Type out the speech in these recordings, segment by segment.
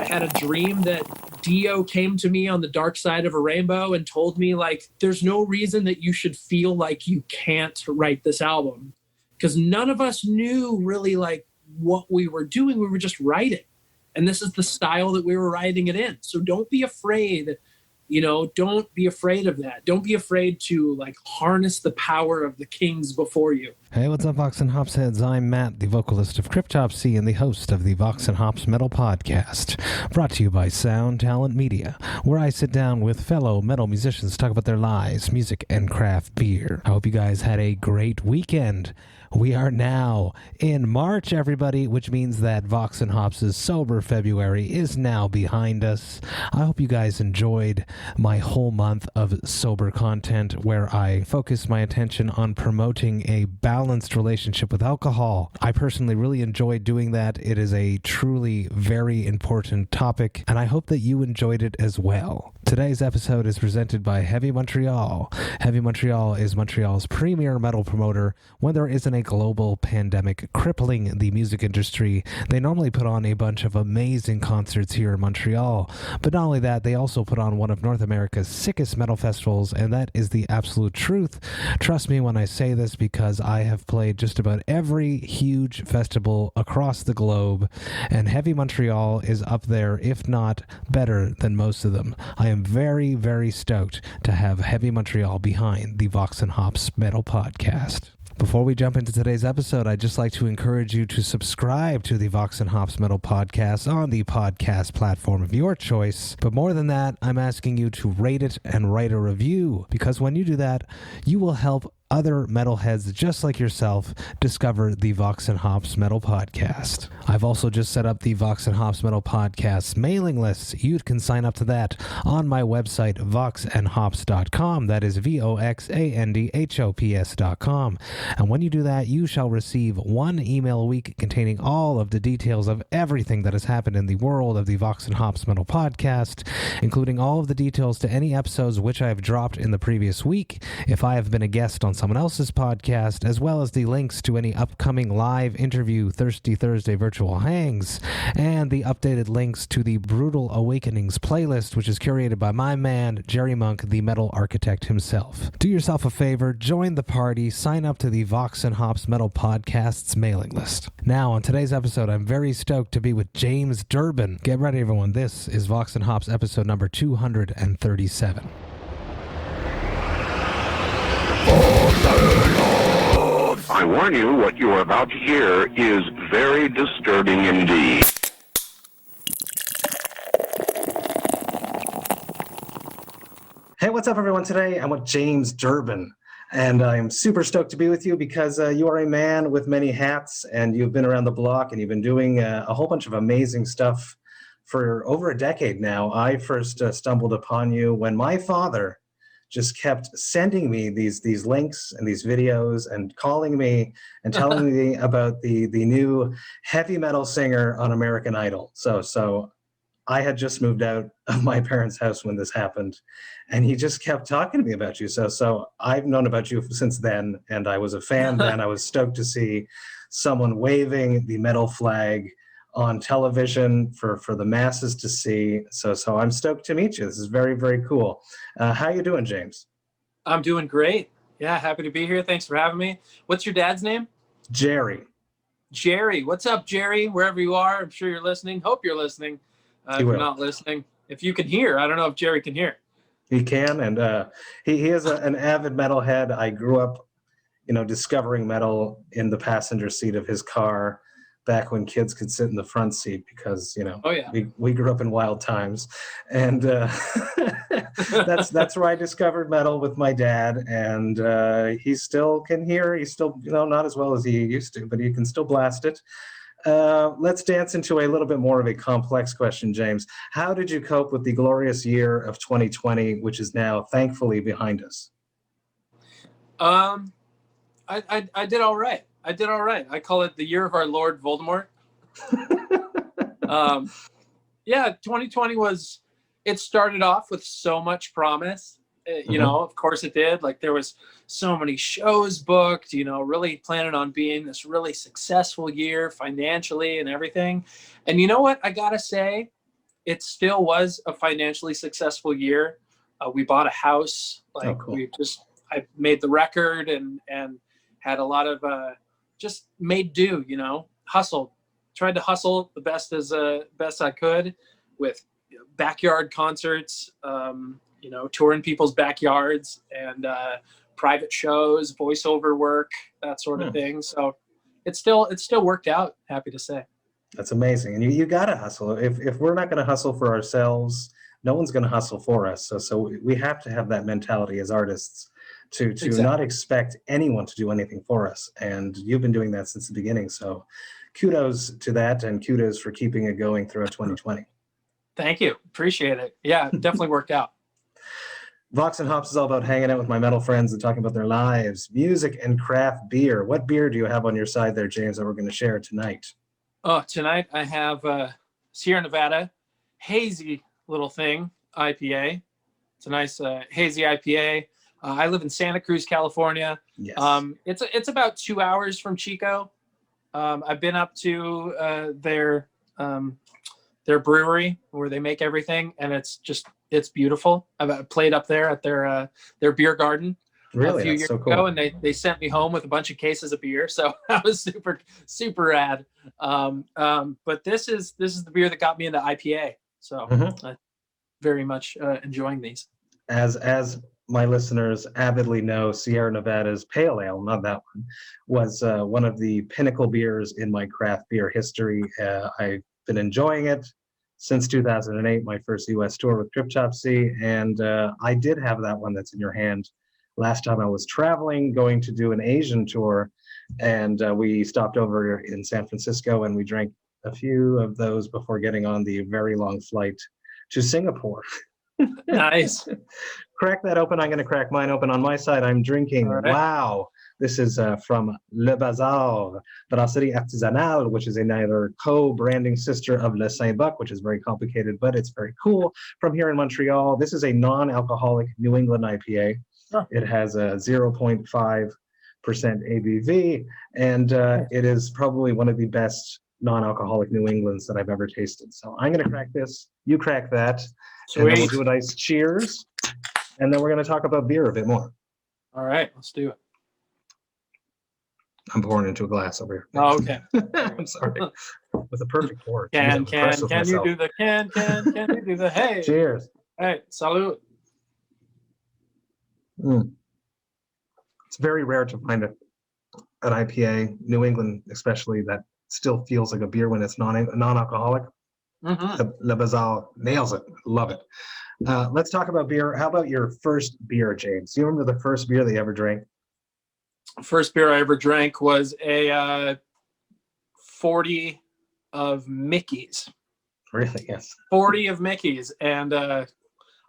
had a dream that Dio came to me on the dark side of a rainbow and told me, like, there's no reason that you should feel like you can't write this album, because none of us knew really like what we were doing. We were just writing, and this is the style that we were writing it in. So don't be afraid. Don't be afraid of that. Don't be afraid to like harness the power of the kings before you. Hey, what's up, Vox and Hops heads? I'm Matt, the vocalist of Cryptopsy and the host of the Vox and Hops Metal Podcast, brought to you by Sound Talent Media, where I sit down with fellow metal musicians to talk about their lives, music, and craft beer. I hope you guys had a great weekend. We are now in March, everybody, which means that Vox and Hops' Sober February is now behind us. I hope you guys enjoyed my whole month of sober content, where I focused my attention on promoting a balanced relationship with alcohol. I personally really enjoyed doing that. It is a truly very important topic, and I hope that you enjoyed it as well. Today's episode is presented by Heavy Montreal. Heavy Montreal is Montreal's premier metal promoter. When there isn't a global pandemic crippling the music industry, they normally put on a bunch of amazing concerts here in Montreal. But not only that, they also put on one of North America's sickest metal festivals, and that is the absolute truth. Trust me when I say this, because I have played just about every huge festival across the globe, and Heavy Montreal is up there, if not better than most of them. I am very, very stoked to have Heavy Montreal behind the Vox and Hops Metal Podcast. Before we jump into today's episode, I'd just like to encourage you to subscribe to the Vox and Hops Metal Podcast on the podcast platform of your choice. But more than that, I'm asking you to rate it and write a review, because when you do that, you will help other metalheads just like yourself discover the Vox and Hops Metal Podcast. I've also just set up the Vox and Hops Metal Podcast mailing list. You can sign up to that on my website, voxandhops.com. That is VOXANDHOPS.com. And when you do that, you shall receive one email a week containing all of the details of everything that has happened in the world of the Vox and Hops Metal Podcast, including all of the details to any episodes which I have dropped in the previous week, if I have been a guest on someone else's podcast, as well as the links to any upcoming live interview Thirsty Thursday virtual hangs, and the updated links to the Brutal Awakenings playlist, which is curated by my man, Jerry Monk, the metal architect himself. Do yourself a favor, join the party, sign up to the Vox and Hops Metal Podcast's mailing list. Now, on today's episode, I'm very stoked to be with James Durbin. Get ready, everyone. This is Vox and Hops episode number 237. I warn you, what you are about to hear is very disturbing indeed. Hey, what's up, everyone? Today I'm with James Durbin, and I'm super stoked to be with you because you are a man with many hats, and you've been around the block, and you've been doing a whole bunch of amazing stuff for over a decade now. I first stumbled upon you when my father just kept sending me these links and these videos and calling me and telling me about the new heavy metal singer on American Idol. So I had just moved out of my parents' house when this happened, and he just kept talking to me about you. So I've known about you since then, and I was a fan then. I was stoked to see someone waving the metal flag on television for the masses to see. So I'm stoked to meet you. This is very, very cool. How you doing, James? I'm doing great. Yeah, happy to be here. Thanks for having me. What's your dad's name? Jerry. Jerry. What's up, Jerry? Wherever you are, I'm sure you're listening. Hope you're listening. If you're not listening, if you can hear, I don't know if Jerry can hear. He can, and he is an avid metalhead. I grew up, discovering metal in the passenger seat of his car back when kids could sit in the front seat because, we grew up in wild times. And that's where I discovered metal with my dad. And he still can hear. He's still, not as well as he used to, but he can still blast it. Let's dance into a little bit more of a complex question, James. How did you cope with the glorious year of 2020, which is now thankfully behind us? I did all right. I call it the year of our Lord Voldemort. 2020 it started off with so much promise. Of course it did. Like, there was so many shows booked, really planning on being this really successful year financially and everything. And you know what? I gotta say, it still was a financially successful year. We bought a house. Like cool. I made the record and had a lot of just made do, hustled, tried to hustle the best I could with backyard concerts, touring people's backyards and private shows, voiceover work, that sort of thing. So it still worked out, happy to say. That's amazing. And you got to hustle. If we're not going to hustle for ourselves, no one's going to hustle for us. So we have to have that mentality as artists to exactly. Not expect anyone to do anything for us. And you've been doing that since the beginning. So kudos to that, and kudos for keeping it going throughout 2020. Thank you. Appreciate it. Yeah, it definitely worked out. Vox and Hops is all about hanging out with my metal friends and talking about their lives, music, and craft beer. What beer do you have on your side there, James, that we're going to share tonight? Oh, tonight I have Sierra Nevada Hazy Little Thing IPA. It's a nice hazy IPA. I live in Santa Cruz, California. Yes. It's about 2 hours from Chico. I've been up to their brewery where they make everything, and it's beautiful. I've played up there at their beer garden really? A few That's years so cool. ago, and they sent me home with a bunch of cases of beer, so that was super rad. But this is the beer that got me into IPA, so I'm very much enjoying these. As my listeners avidly know, Sierra Nevada's Pale Ale, not that one, was one of the pinnacle beers in my craft beer history. I've been enjoying it since 2008, my first U.S. tour with Cryptopsy, and I did have that one that's in your hand last time I was traveling, going to do an Asian tour, and we stopped over in San Francisco, and we drank a few of those before getting on the very long flight to Singapore. Nice. Crack that open. I'm going to crack mine open. On my side, I'm drinking. Right. Wow. This is from Le Bazaar, Brasserie Artisanale, which is another co-branding sister of Le Saint-Buck, which is very complicated, but it's very cool. From here in Montreal, this is a non-alcoholic New England IPA. Oh. It has a 0.5% ABV, and it is probably one of the best non-alcoholic New Englands that I've ever tasted. So I'm going to crack this. You crack that. Sweet. And then we'll do a nice cheers. And then we're going to talk about beer a bit more. All right, let's do it. I'm pouring into a glass over here. Oh, okay. I'm sorry. With a perfect pour. Can you do the hey? Cheers. Hey, salute. It's very rare to find an IPA, New England especially, that still feels like a beer when it's non-alcoholic. Le Bazaar nails it. Love it. Let's talk about beer. How about your first beer, James? Do you remember the first beer that you ever drank? First beer I ever drank was a 40 of Mickey's. Really? Yes. 40 of Mickey's. And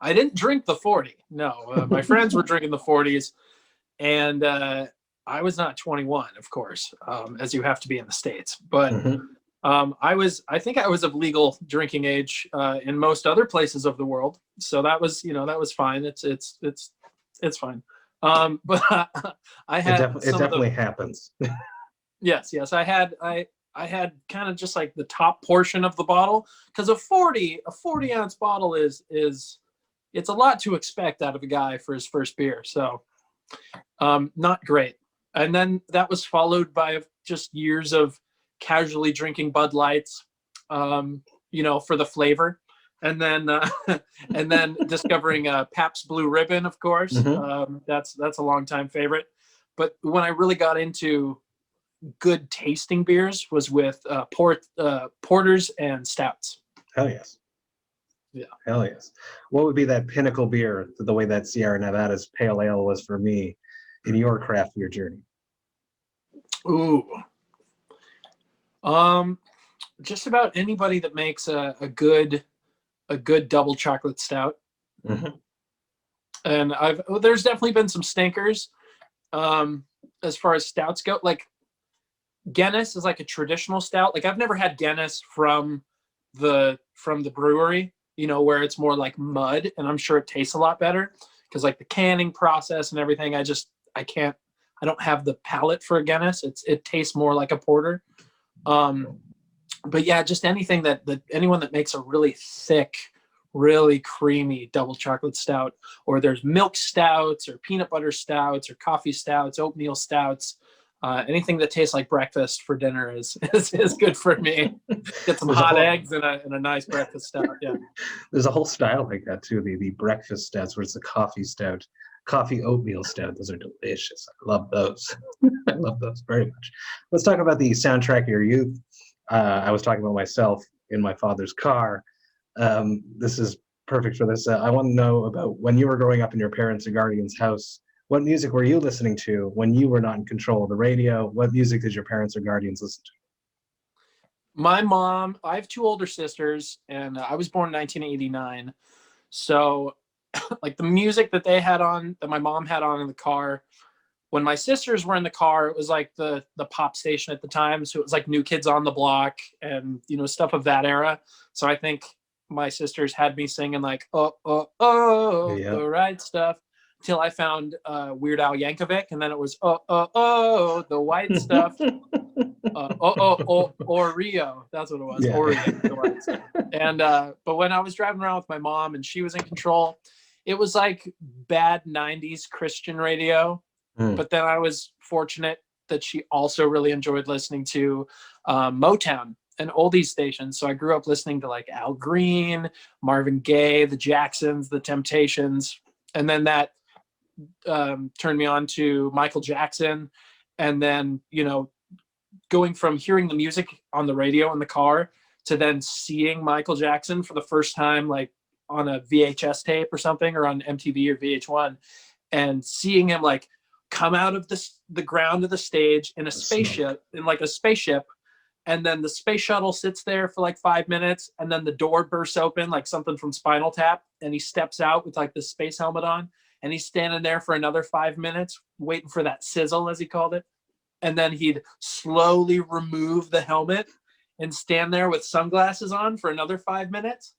I didn't drink the 40. No, my friends were drinking the 40s. And I was not 21, of course, as you have to be in the States. But I think I was of legal drinking age in most other places of the world. So that was fine. It's fine. But I had it definitely happens. Yes. I had kind of just like the top portion of the bottle, because a 40 ounce bottle is it's a lot to expect out of a guy for his first beer. So not great. And then that was followed by just years of casually drinking Bud Lights, for the flavor. And then discovering Pabst Blue Ribbon, of course. That's a longtime favorite. But when I really got into good tasting beers was with porters and stouts. Hell yes. Yeah. Hell yes. What would be that pinnacle beer, the way that Sierra Nevada's Pale Ale was for me in your craft beer journey? Ooh. Just about anybody that makes a good double chocolate stout. And there's definitely been some stinkers as far as stouts go. Like Guinness is like a traditional stout. Like I've never had Guinness from the brewery, where it's more like mud, and I'm sure it tastes a lot better because like the canning process and everything. I don't have the palate for a Guinness. It tastes more like a porter. but yeah, just anything that anyone that makes a really thick, really creamy double chocolate stout, or there's milk stouts or peanut butter stouts or coffee stouts, oatmeal stouts, anything that tastes like breakfast for dinner is good for me. Get some hot eggs and a nice breakfast stout. Yeah. There's a whole style like that too. The breakfast stouts where it's a coffee stout, coffee oatmeal stout. Those are delicious. I love those. I love those very much. Let's talk about the soundtrack of your youth. I was talking about myself in my father's car. This is perfect for this. I want to know about when you were growing up in your parents' and guardians' house. What music were you listening to when you were not in control of the radio? What music did your parents or guardians listen to? My mom, I have two older sisters, and I was born in 1989. So like the music that they had on, that my mom had on in the car, when my sisters were in the car, it was like the pop station at the time. So it was like New Kids on the Block and, you know, stuff of that era. So I think my sisters had me singing like, oh, the right stuff, till I found Weird Al Yankovic. And then it was, the white stuff. Oreo. That's what it was. Yeah. Oreo. And, but when I was driving around with my mom and she was in control, it was like bad 90s Christian radio. But then I was fortunate that she also really enjoyed listening to Motown and oldies stations. So I grew up listening to like Al Green, Marvin Gaye, the Jacksons, the Temptations. And then that turned me on to Michael Jackson. And then, you know, going from hearing the music on the radio in the car to then seeing Michael Jackson for the first time, like on a VHS tape or something, or on MTV or VH1, and seeing him like come out of the ground of the stage in a spaceship, and then the space shuttle sits there for like 5 minutes, and then the door bursts open like something from Spinal Tap, and he steps out with like the space helmet on, and he's standing there for another 5 minutes waiting for that sizzle, as he called it. And then he'd slowly remove the helmet and stand there with sunglasses on for another 5 minutes,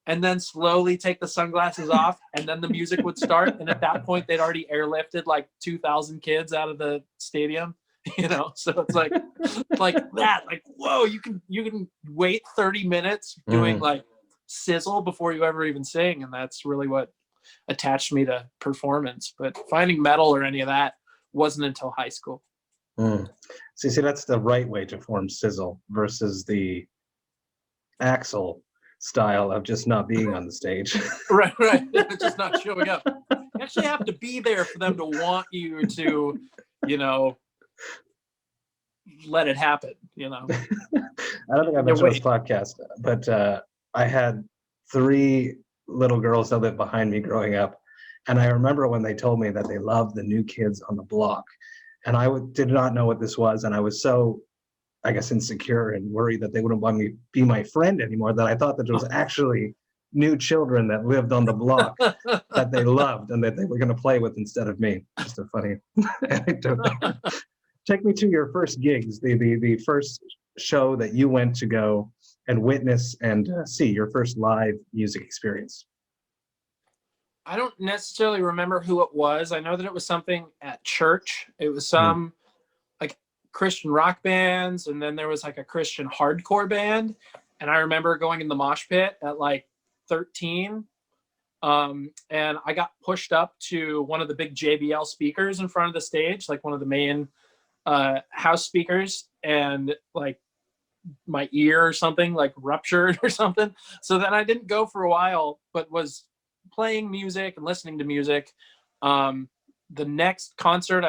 and then slowly take the sunglasses off, and then the music would start. And at that point, they'd already airlifted like 2,000 kids out of the stadium, you know? So it's like that, like, whoa, you can wait 30 minutes doing like sizzle before you ever even sing. And that's really what attached me to performance. But finding metal or any of that wasn't until high school. See, that's the right way to form sizzle versus the Axl style of just not being on the stage. right just not showing up. You actually have to be there for them to want you to, you know, let it happen, you know. I don't think I mentioned this podcast, but I had 3 little girls that lived behind me growing up, and I remember when they told me that they loved the New Kids on the Block, and I did not know what this was, and I was so, I guess, insecure and worried that they wouldn't want me to be my friend anymore, that I thought that there was actually new children that lived on the block that they loved and that they were going to play with instead of me. Just a funny anecdote. Take me to your first gigs, the first show that you went to go and witness and see, your first live music experience. I don't necessarily remember who it was. I know that it was something at church. It was some like Christian rock bands, and then there was like a Christian hardcore band. And I remember going in the mosh pit at like 13. And I got pushed up to one of the big JBL speakers in front of the stage, like one of the main house speakers, and like my ear or something like ruptured or something. So then I didn't go for a while, but was playing music and listening to music. The next concert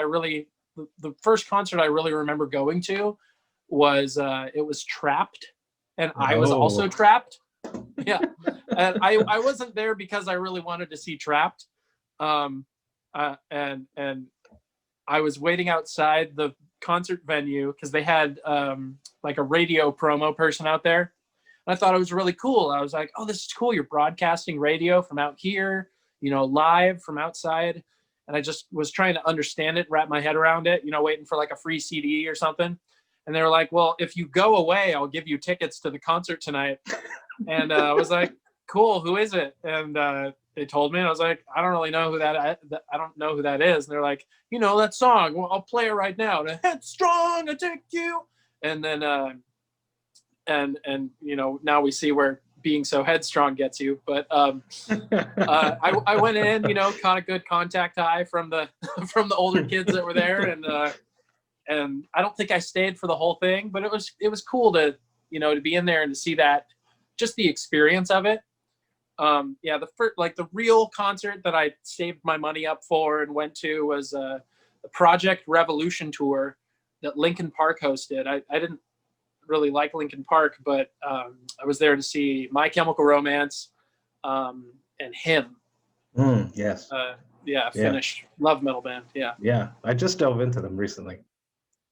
the first concert I really remember going to was it was Trapped, and I was also Trapped. Yeah. And I wasn't there because I really wanted to see Trapped. And I was waiting outside the concert venue because they had like a radio promo person out there. And I thought it was really cool. I was like, oh, this is cool. You're broadcasting radio from out here, you know, live from outside. And I just was trying to understand it, wrap my head around it, you know, waiting for like a free CD or something. And they were like, well, if you go away, I'll give you tickets to the concert tonight. And I was like, cool, who is it? And they told me, and I was like, I don't really know who I don't know who that is. And they're like, you know, that song, well, I'll play it right now. Headstrong, I take you. And then and now we see where being so headstrong gets you. But I went in, caught a good contact high from the from the older kids that were there, and I don't think I stayed for the whole thing, but it was cool to to be in there and to see that, just the experience of it. The first, the real concert that I saved my money up for and went to was the Project Revolution tour that Linkin Park hosted. I didn't really like Linkin Park, but I was there to see My Chemical Romance and Him. Yes. Finnish love metal band. Yeah, I just dove into them recently.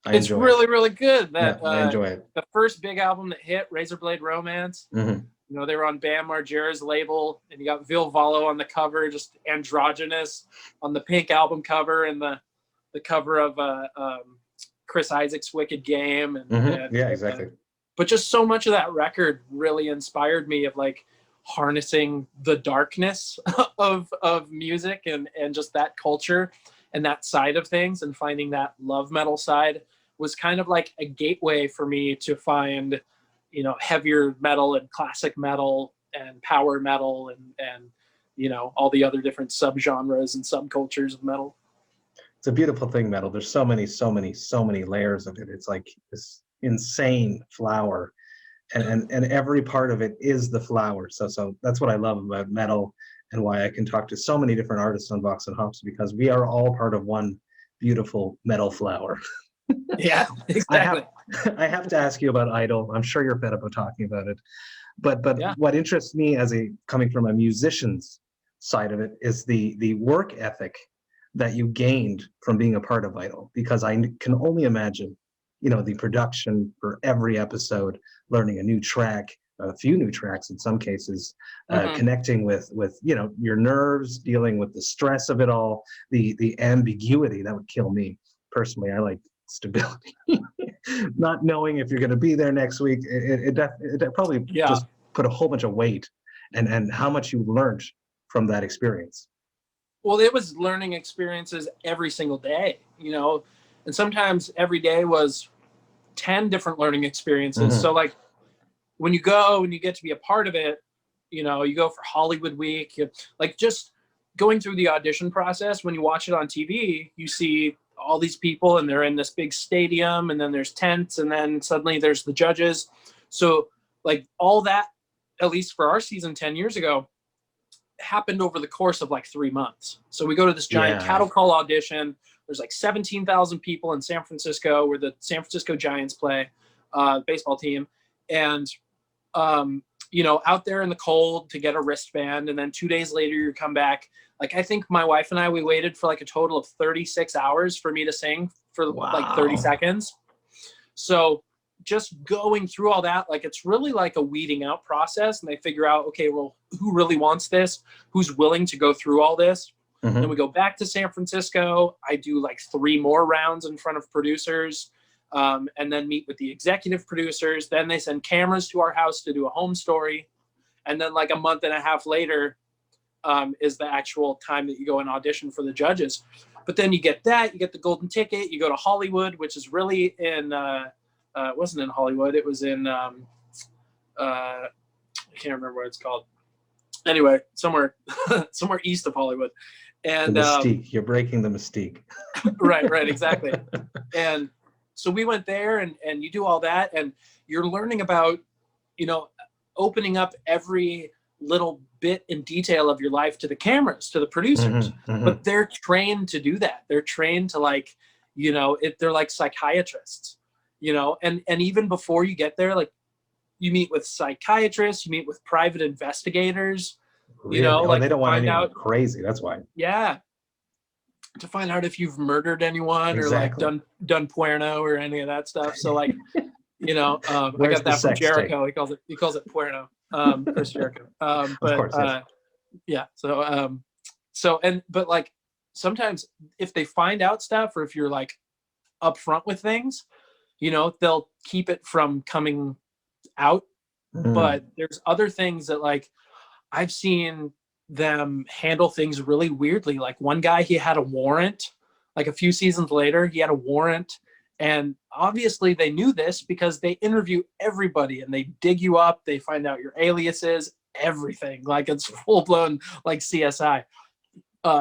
It's really, really good. I enjoy it. The first big album that hit, Razorblade Romance. Mm-hmm. They were on Bam Margera's label, and you got Vil Vallo on the cover, just androgynous on the pink album cover, and the cover of Chris Isaac's Wicked Game. And exactly. But just so much of that record really inspired me of harnessing the darkness of music and just that culture and that side of things, and finding that love metal side was kind of like a gateway for me to find, heavier metal and classic metal and power metal and all the other different subgenres and subcultures of metal. It's a beautiful thing, metal. There's so many layers of it. It's like this insane flower, and every part of it is the flower. So that's what I love about metal, and why I can talk to so many different artists on Vox and Hops, because we are all part of one beautiful metal flower. Yeah, exactly. I have to ask you about Idol. I'm sure you're fed up of talking about it, but yeah. What interests me coming from a musician's side of it is the work ethic that you gained from being a part of Idol, because I can only imagine, the production for every episode, learning a new track, a few new tracks in some cases, connecting with your nerves, dealing with the stress of it all, the ambiguity that would kill me personally. I like stability. Not knowing if you're going to be there next week, it probably just put a whole bunch of weight, and how much you learned from that experience. Well, it was learning experiences every single day, and sometimes every day was 10 different learning experiences. Mm-hmm. So when you go and you get to be a part of it, you go for Hollywood Week, just going through the audition process. When you watch it on TV, you see all these people and they're in this big stadium, and then there's tents, and then suddenly there's the judges. So all that, at least for our season 10 years ago, happened over the course of 3 months. So we go to this giant cattle call audition. There's 17,000 people in San Francisco, where the San Francisco Giants play, baseball team. And, out there in the cold to get a wristband. And then 2 days later, you come back. I think my wife and I, we waited for a total of 36 hours for me to sing for 30 seconds. So just going through all that, it's really a weeding out process, and they figure out, okay, well, who really wants this? Who's willing to go through all this? Mm-hmm. Then we go back to San Francisco. I do 3 more rounds in front of producers, and then meet with the executive producers. Then they send cameras to our house to do a home story. And then a month and a half later is the actual time that you go and audition for the judges. But then you get the golden ticket, you go to Hollywood, which is really in, it wasn't in Hollywood. It was in, I can't remember what it's called. Anyway, somewhere east of Hollywood. And the mystique. You're breaking the mystique. Right, exactly. And so we went there, and you do all that, and you're learning about, opening up every little bit and detail of your life to the cameras, to the producers. Mm-hmm, mm-hmm. But they're trained to do that. They're trained to they're like psychiatrists, and even before you get there, you meet with psychiatrists, you meet with private investigators, really? They don't want anyone crazy. That's why. Yeah. To find out if you've murdered anyone, exactly. or done Puerno or any of that stuff. So I got that from Jericho. Tape? He calls it Puerno. Chris Jericho. But of course, yes. Yeah. But sometimes if they find out stuff, or if you're upfront with things, they'll keep it from coming out. But there's other things that I've seen them handle things really weirdly. One guy, he had a warrant, a few seasons later, he had a warrant, And obviously they knew this because they interview everybody and they dig you up. They find out your aliases, everything. Like it's full blown like CSI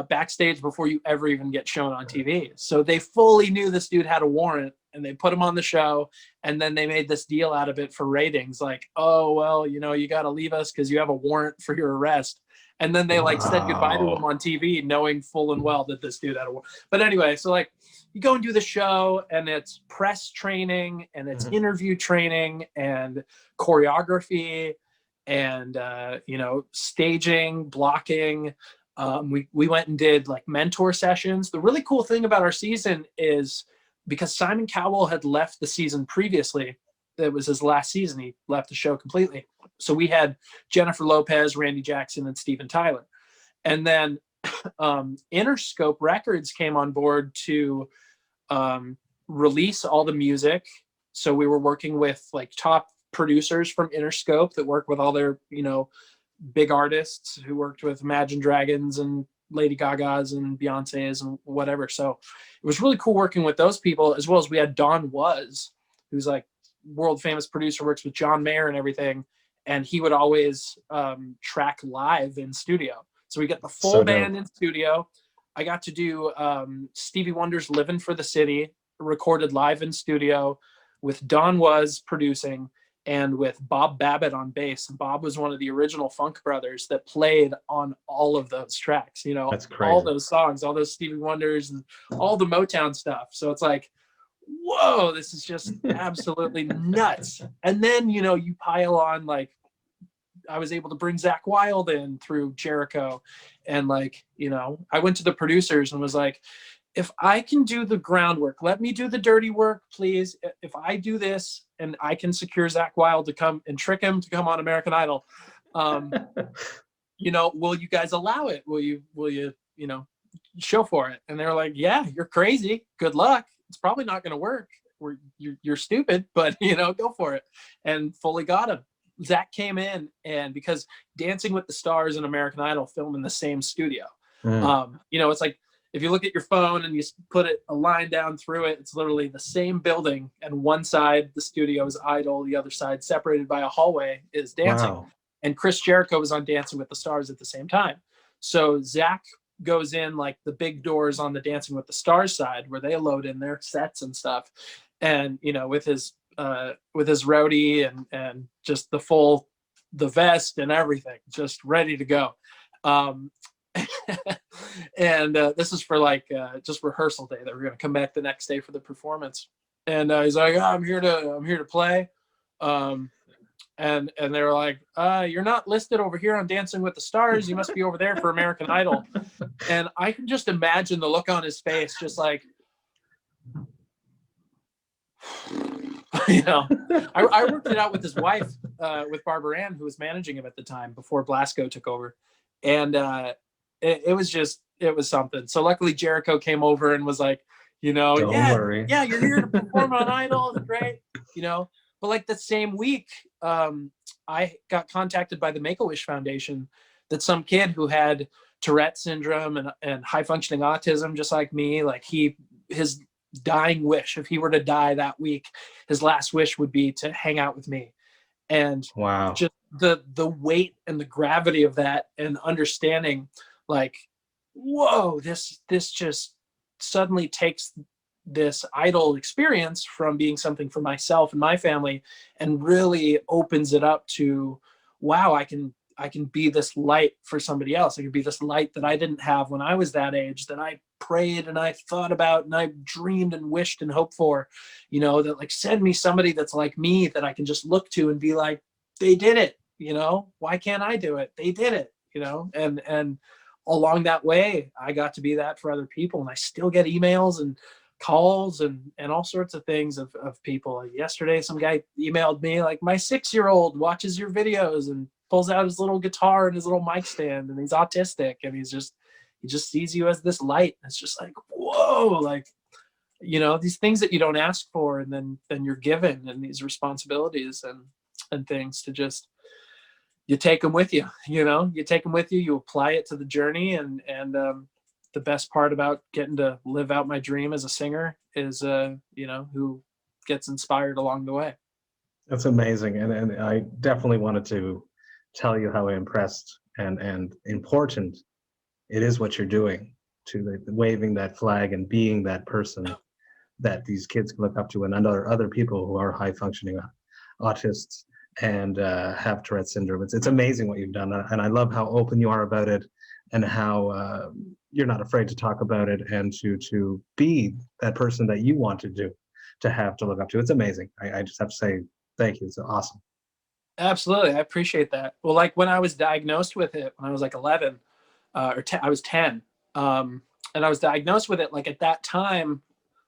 backstage before you ever even get shown on TV. So they fully knew this dude had a warrant and they put him on the show. And then they made this deal out of it for ratings. Like, oh, well, you know, you got to leave us because you have a warrant for your arrest. And then they like said goodbye to him on TV, knowing full and well that this dude had a warrant. But anyway, so like you go and do the show and it's press training and it's interview training and choreography and, you know, staging, blocking. We went and did like mentor sessions. The really cool thing about our season is because Simon Cowell had left the season previously, it was his last season. He left the show completely. So we had Jennifer Lopez, Randy Jackson, and Steven Tyler. And then Interscope Records came on board to release all the music. So we were working with like top producers from Interscope that work with all their, you know, big artists who worked with Imagine Dragons and Lady Gaga's and Beyonce's and whatever. So it was really cool working with those people, as well as we had Don Was, who's like world famous producer, works with John Mayer and everything. And he would always track live in studio. So we get the full band in studio. I got to do Stevie Wonder's Livin' for the City, recorded live in studio with Don Was producing and with Bob Babbitt on bass. And Bob was one of the original Funk brothers that played on all of those tracks, you know, all those songs, all those Stevie Wonders and all the Motown stuff. So it's like, whoa, this is just absolutely nuts. And then, you know, you pile on, like, I was able to bring Zakk Wylde in through Jericho. And like, you know, I went to the producers and was like, if I can do the groundwork, let me do the dirty work, please. If I do this and I can secure Zakk Wylde to come and trick him to come on American Idol, you know, will you guys allow it? Will you, you know, show for it? And they're like, yeah, you're crazy. Good luck. It's probably not going to work. You're stupid, but, you know, go for it. And fully got him. Zakk came in, and because Dancing with the Stars and American Idol film in the same studio, you know, it's like, if you look at your phone and you put a line down through it, it's literally the same building. And one side, the studio is Idol. The other side, separated by a hallway, is Dancing. Wow. And Chris Jericho was on Dancing with the Stars at the same time. So Zakk goes in like the big doors on the Dancing with the Stars side where they load in their sets and stuff. And, you know, with his roadie and just the vest and everything, just ready to go. And this is for like just rehearsal day that we're going to come back the next day for the performance. And he's like, oh, I'm here to play. And they were like, you're not listed over here on Dancing with the Stars. You must be over there for American Idol. And I can just imagine the look on his face, just like, you know, I worked it out with his wife, with Barbara Ann, who was managing him at the time before Blasco took over. And it was something. So luckily Jericho came over and was like, you know, Don't worry. Yeah, you're here to perform on Idol. It's great, you know. But like the same week, I got contacted by the Make-A-Wish Foundation that some kid who had Tourette syndrome and high functioning autism, just like me, like his dying wish, if he were to die that week, his last wish would be to hang out with me. And wow, just the weight and the gravity of that, and understanding like, whoa, this just suddenly takes this Idol experience from being something for myself and my family and really opens it up to, wow, I can be this light for somebody else. I can be this light that I didn't have when I was that age, that I prayed and I thought about and I dreamed and wished and hoped for, you know, that like send me somebody that's like me that I can just look to and be like, they did it, you know, why can't I do it? They did it, you know, and along that way, I got to be that for other people. And I still get emails and calls and all sorts of things of people. Like yesterday, some guy emailed me like, my 6-year-old watches your videos and pulls out his little guitar and his little mic stand, and he's autistic, and he just sees you as this light. It's just like, whoa, like, you know, these things that you don't ask for, and then you're given, and these responsibilities and things to just, you take them with you, you know, you apply it to the journey. And the best part about getting to live out my dream as a singer is, who gets inspired along the way. That's amazing. And I definitely wanted to tell you how impressed and important it is what you're doing, to the waving that flag and being that person that these kids can look up to, and other people who are high functioning autists and have Tourette syndrome. It's amazing what you've done, and I love how open you are about it, and how you're not afraid to talk about it, and to be that person that you want to have to look up to. It's amazing. I just have to say thank you. It's awesome. Absolutely, I appreciate that. Well, like when I was diagnosed with it when I was like 11 or 10, I was 10, and I was diagnosed with it. Like at that time,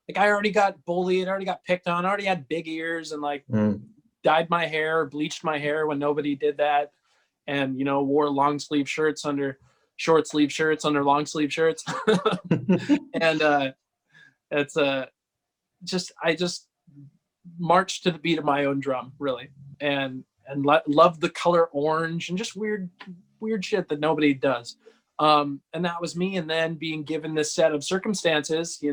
like I already got bullied, I already got picked on, I already had big ears, and like dyed my hair, bleached my hair when nobody did that, and wore long sleeve shirts under short sleeve shirts under long sleeve shirts. And it's I just marched to the beat of my own drum, really, and loved the color orange and just weird shit that nobody does. And that was me. And then being given this set of circumstances,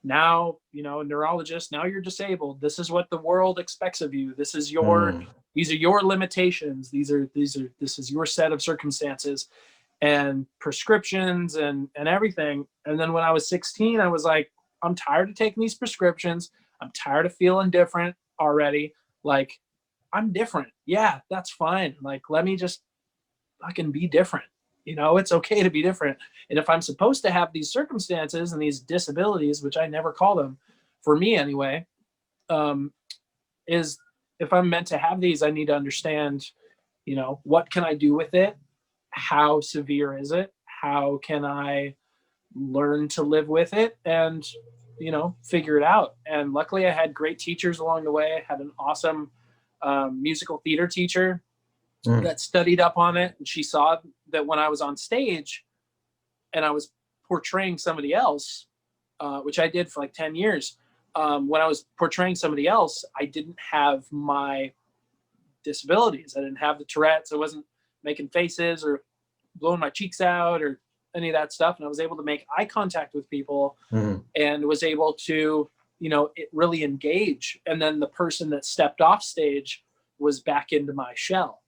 now, neurologist, now you're disabled. This is what the world expects of you. This is these are your limitations. This is your set of circumstances and prescriptions and everything. And then when I was 16, I was like, I'm tired of taking these prescriptions. I'm tired of feeling different already. Like, I'm different. Yeah, that's fine. Like, let me just fucking be different. It's okay to be different. And if I'm supposed to have these circumstances and these disabilities, which I never call them, for me anyway, is if I'm meant to have these, I need to understand, what can I do with it? How severe is it? How can I learn to live with it and, figure it out? And luckily I had great teachers along the way. I had an awesome musical theater teacher that studied up on it. And she saw that when I was on stage and I was portraying somebody else, which I did for like 10 years, when I was portraying somebody else, I didn't have my disabilities. I didn't have the Tourette's. I wasn't making faces or blowing my cheeks out or any of that stuff. And I was able to make eye contact with people and was able to, really engage. And then the person that stepped off stage was back into my shell.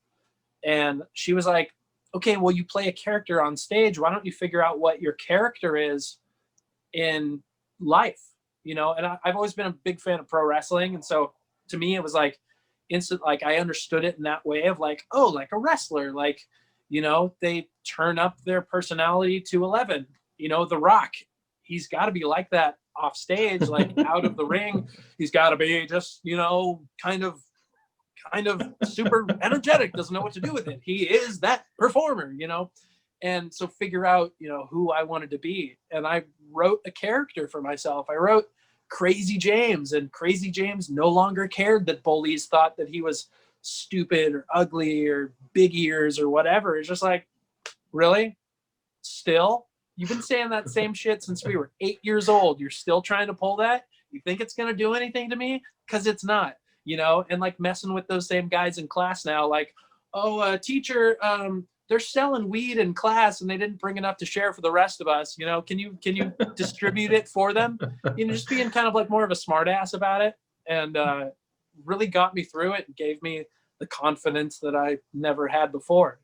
And she was like, okay, well, you play a character on stage. Why don't you figure out what your character is in life? And I've always been a big fan of pro wrestling. And so to me, it was like instant, like I understood it in that way of like, oh, like a wrestler, like, they turn up their personality to 11. The Rock, he's got to be like that off stage, like out of the ring. He's got to be just, kind of super energetic, doesn't know what to do with it. He is that performer, and so figure out, who I wanted to be. And I wrote a character for myself. I wrote Crazy James, and Crazy James no longer cared that bullies thought that he was stupid or ugly or big ears or whatever. It's just like, really? Still? You've been saying that same shit since we were 8 years old. You're still trying to pull that? You think it's going to do anything to me? Because it's not. And like messing with those same guys in class now, like, oh, teacher, they're selling weed in class and they didn't bring enough to share for the rest of us. Can you distribute it for them? Just being kind of like more of a smart ass about it, and really got me through it and gave me the confidence that I never had before.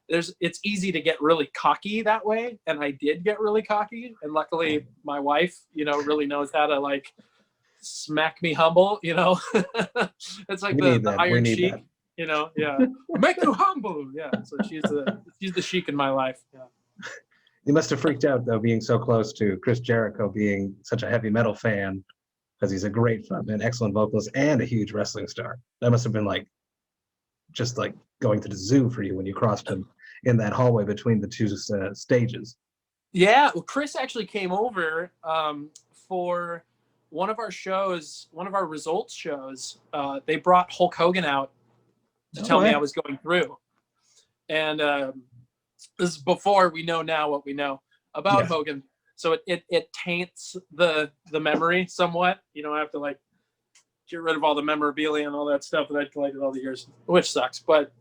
It's easy to get really cocky that way, and I did get really cocky, and luckily my wife, really knows how to like smack me humble. It's like the Iron Sheik. Yeah, make you humble. Yeah, so she's the Sheik in my life. Yeah. You must have freaked out though, being so close to Chris Jericho, being such a heavy metal fan, because he's a great frontman, excellent vocalist, and a huge wrestling star. That must have been like just like going to the zoo for you when you crossed him in that hallway between the two stages. Yeah, well, Chris actually came over for one of our shows, one of our results shows. They brought Hulk Hogan out to tell me I was going through. And this is before we know now what we know about Hogan. So it taints the memory somewhat. I have to like get rid of all the memorabilia and all that stuff that I collected all the years, which sucks. But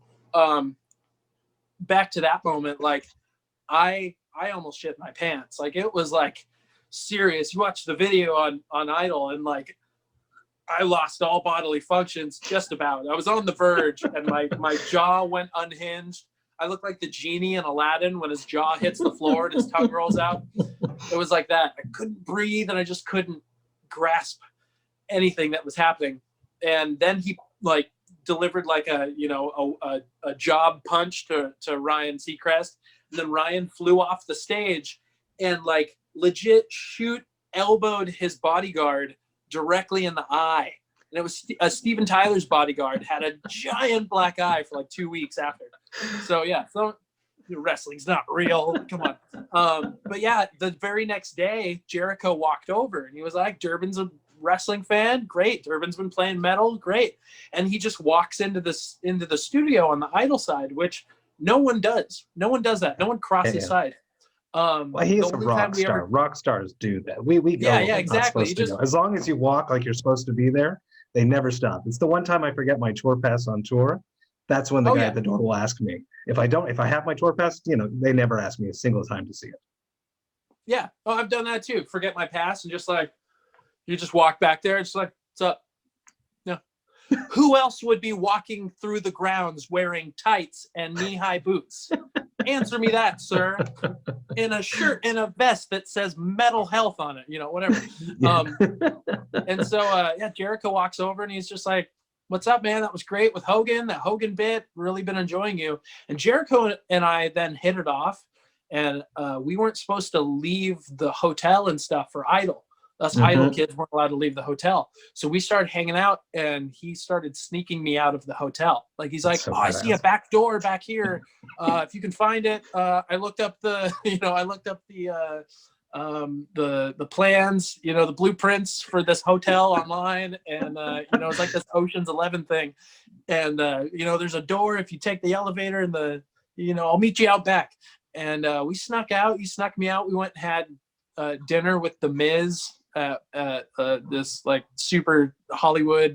back to that moment, like I almost shit my pants. Like it was like serious. You watch the video on Idol, and like I lost all bodily functions just about. I was on the verge, and my jaw went unhinged. I looked like the genie in Aladdin when his jaw hits the floor and his tongue rolls out. It was like that. I couldn't breathe, and I just couldn't grasp anything that was happening. And then he like delivered like a job punch to Ryan Seacrest, and then Ryan flew off the stage and like legit elbowed his bodyguard directly in the eye. And it was Steven Tyler's bodyguard had a giant black eye for like 2 weeks after. So yeah, wrestling's not real. Come on. But yeah, the very next day, Jericho walked over and he was like, Durbin's a wrestling fan. Great. Durbin's been playing metal. Great. And he just walks into the studio on the Idol side, which no one does. No one does that. No one crosses side. Well, he's a rock star. Rock stars do that. We go. Yeah, exactly. As long as you walk like you're supposed to be there, they never stop. It's the one time I forget my tour pass on tour. That's when the guy at the door will ask me. If I have my tour pass, they never ask me a single time to see it. Yeah. Oh, I've done that too. Forget my pass and just like, you just walk back there. It's like, what's up? No. Who else would be walking through the grounds wearing tights and knee-high boots? Answer me that, sir. In a shirt and a vest that says mental health on it, whatever. And so, Jericho walks over and he's just like, what's up, man? That was great with Hogan. That Hogan bit, really been enjoying you. And Jericho and I then hit it off. And we weren't supposed to leave the hotel and stuff for Idol. Us Idol kids weren't allowed to leave the hotel. So we started hanging out and he started sneaking me out of the hotel. Like he's like, I see a back door back here. If you can find it. I looked up the plans, the blueprints for this hotel online. And, it's like this Ocean's 11 thing. And, there's a door if you take the elevator and I'll meet you out back. And we snuck out. You snuck me out. We went and had dinner with The Miz at this like super Hollywood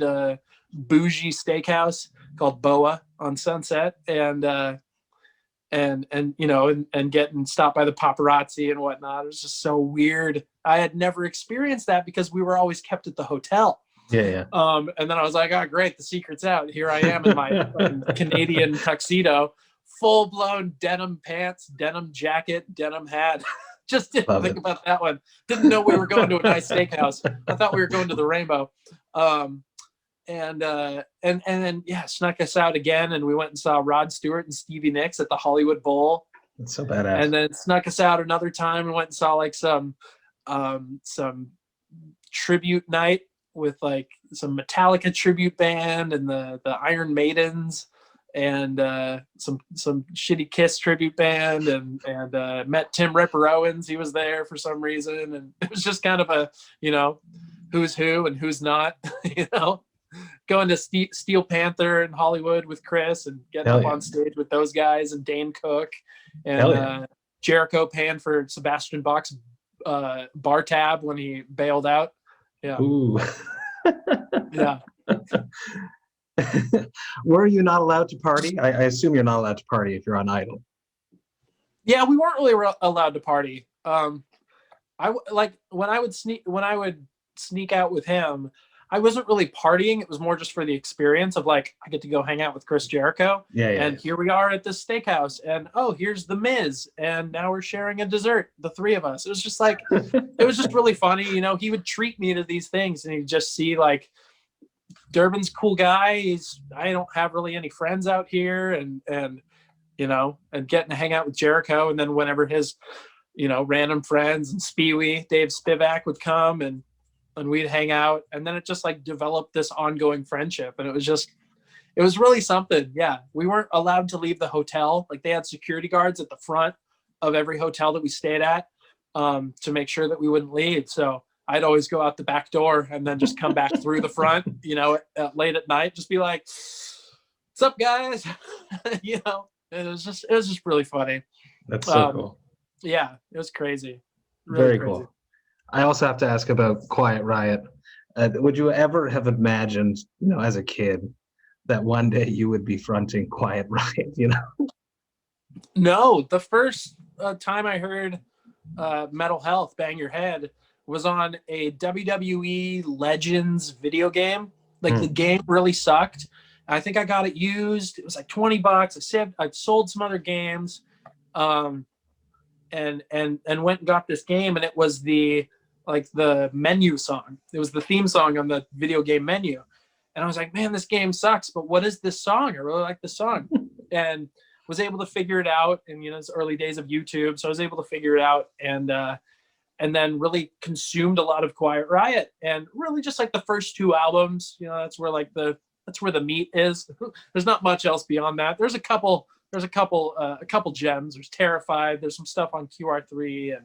bougie steakhouse called Boa on Sunset, and getting stopped by the paparazzi and whatnot. It was just so weird. I had never experienced that because we were always kept at the hotel. Yeah. And then I was like, oh great, the secret's out. Here I am in my Canadian tuxedo, full blown denim pants, denim jacket, denim hat. Just didn't think about that one. Didn't know we were going to a nice steakhouse. I thought we were going to the Rainbow. And then snuck us out again, and we went and saw Rod Stewart and Stevie Nicks at the Hollywood Bowl. That's so badass. And then snuck us out another time and went and saw like some tribute night with like some Metallica tribute band and the Iron Maidens. And some shitty Kiss tribute band, and met Tim Ripper Owens. He was there for some reason, and it was just kind of a who's who and who's not. Going to Steel Panther in Hollywood with Chris and getting up on stage with those guys and Dane Cook and Jericho paying for Sebastian Bach's bar tab when he bailed out. Yeah. Ooh. Yeah. Were you not allowed to party? I assume you're not allowed to party if you're on Idol. Yeah, we weren't really allowed to party. When I would sneak out with him, I wasn't really partying. It was more just for the experience of like, I get to go hang out with Chris Jericho. And here we are at this steakhouse, and here's the Miz, and now we're sharing a dessert, the three of us. It was just like, it was just really funny. He would treat me to these things, and he'd just see like, Durbin's a cool guy. I don't have really any friends out here, and getting to hang out with Jericho, and then whenever his random friends and Speewee, Dave Spivak would come and we'd hang out, and then it just like developed this ongoing friendship, and it was really something. Yeah, we weren't allowed to leave the hotel. Like they had security guards at the front of every hotel that we stayed at to make sure that we wouldn't leave. So I'd always go out the back door and then just come back through the front, late at night, just be like, what's up, guys? It was just really funny. That's so cool. Yeah, it was crazy. Really Very crazy. Cool. I also have to ask about Quiet Riot. Would you ever have imagined, as a kid, that one day you would be fronting Quiet Riot, No, the first time I heard Mental Health, Bang Your Head, was on a WWE Legends video game. Like the game really sucked. I think I got it used. It was like $20. I sold some other games, and went and got this game, and it was the menu song. It was the theme song on the video game menu. And I was like, man, this game sucks, but what is this song? I really like this song. And was able to figure it out. And, it's early days of YouTube. So I was able to figure it out and then really consumed a lot of Quiet Riot, and really just like the first 2 albums, that's where the meat is. There's not much else beyond that. There's a couple gems. There's Terrified. There's some stuff on QR3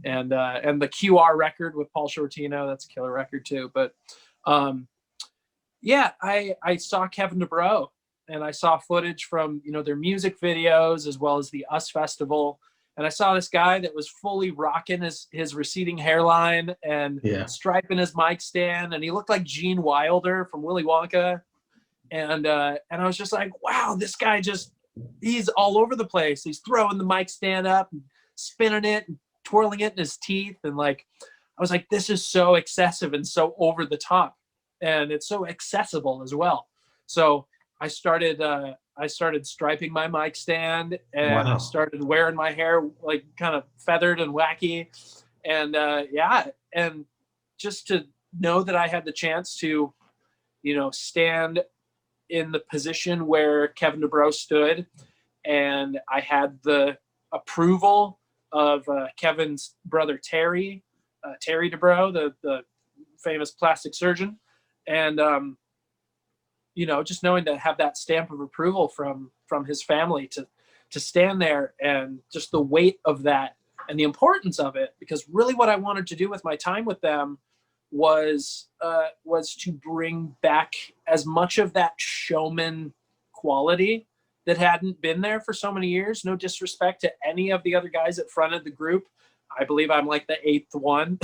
and the QR record with Paul Shortino. That's a killer record too. But I saw Kevin DuBrow, and I saw footage from their music videos as well as the US Festival. And I saw this guy that was fully rocking his receding hairline and striping his mic stand, and he looked like Gene Wilder from Willy Wonka. And I was just like, wow, this guy he's all over the place. He's throwing the mic stand up and spinning it and twirling it in his teeth. And I was like, this is so excessive and so over the top, and it's so accessible as well. So I started striping my mic stand, and I started wearing my hair like kind of feathered and wacky. And and just to know that I had the chance to, stand in the position where Kevin DuBrow stood, and I had the approval of Kevin's brother Terry DuBrow, the famous plastic surgeon, and just knowing to have that stamp of approval from his family to stand there, and just the weight of that and the importance of it, because really what I wanted to do with my time with them was to bring back as much of that showman quality that hadn't been there for so many years. No disrespect to any of the other guys that fronted the group. I believe I'm like the 8th one.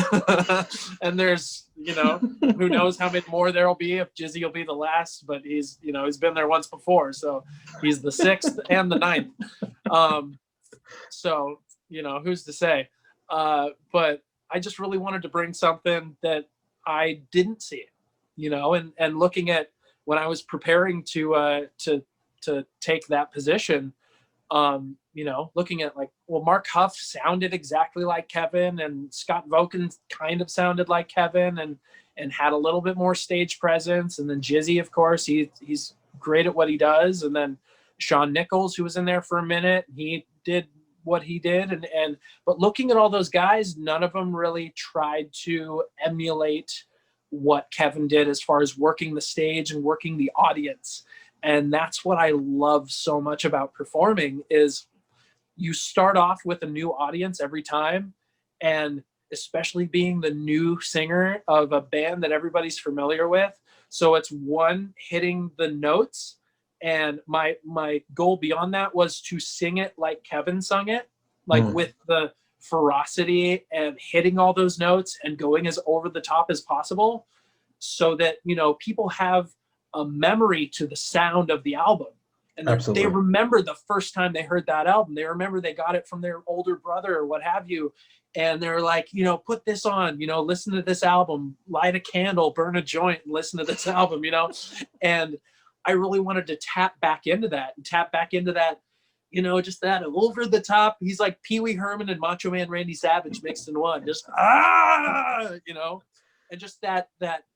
And there's, who knows how many more there'll be, if Jizzy will be the last, but he's been there once before. So he's the 6th and the 9th. So, who's to say? But I just really wanted to bring something that I didn't see, and looking at when I was preparing to take that position, looking at Mark Huff sounded exactly like Kevin, and Scott Voken kind of sounded like Kevin, and had a little bit more stage presence. And then Jizzy, of course, he's great at what he does. And then Shawn Nichols, who was in there for a minute, he did what he did. But looking at all those guys, none of them really tried to emulate what Kevin did as far as working the stage and working the audience. And that's what I love so much about performing, is you start off with a new audience every time. And especially being the new singer of a band that everybody's familiar with. So it's hitting the notes. And my goal beyond that was to sing it like Kevin sung it, with the ferocity and hitting all those notes and going as over the top as possible, so that, people have a memory to the sound of the album. And they remember the first time they heard that album. They remember they got it from their older brother or what have you. And they're like, put this on, listen to this album, light a candle, burn a joint, and listen to this album, And I really wanted to tap back into that, just that over the top. He's like Pee Wee Herman and Macho Man Randy Savage mixed in one, just, and just that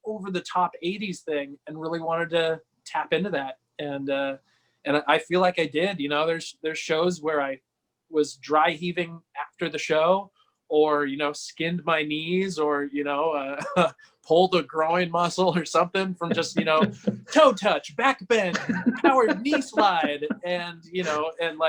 over the top 80s thing, and really wanted to tap into that. And I feel like I did. There's shows where I was dry heaving after the show, or, skinned my knees, or, pulled a groin muscle or something from just, toe touch, back bend, power knee slide, and, and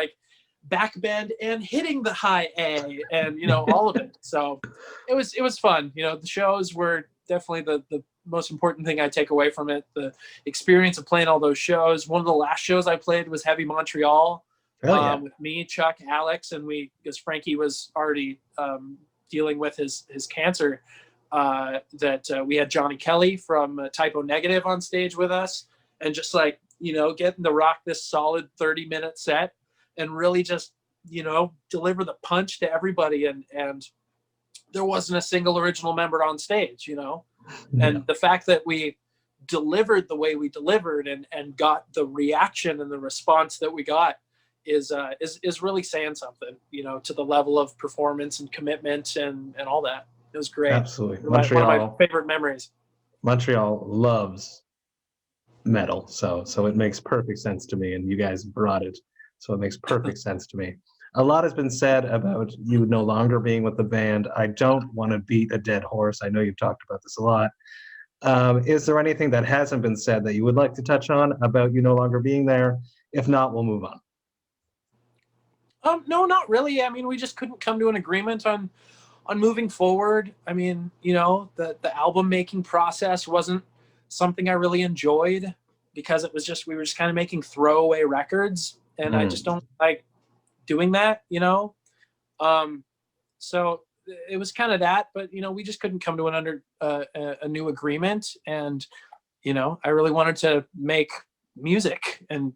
back bend and hitting the high A, and, all of it. So it was fun. The shows were definitely the most important thing I take away from it. The experience of playing all those shows. One of the last shows I played was Heavy Montreal. With me, Chuck, Alex, and because Frankie was already dealing with his cancer, that we had Johnny Kelly from Typo Negative on stage with us, and just getting to rock this solid 30-minute set, and really just deliver the punch to everybody, and there wasn't a single original member on stage, and the fact that we delivered the way we delivered and got the reaction and the response that we got is really saying something, to the level of performance and commitment and all that. It was great. Absolutely. One of my favorite memories. Montreal loves metal, so it makes perfect sense to me, and you guys brought it, so it makes perfect sense to me. A lot has been said about you no longer being with the band. I don't want to beat a dead horse. I know you've talked about this a lot. Is there anything that hasn't been said that you would like to touch on about you no longer being there? If not, we'll move on. No, not really. I mean, we just couldn't come to an agreement on moving forward. I mean, the album making process wasn't something I really enjoyed because we were just kind of making throwaway records, and I just don't like doing that, so it was kind of that, but we just couldn't come to a new agreement, and I really wanted to make music and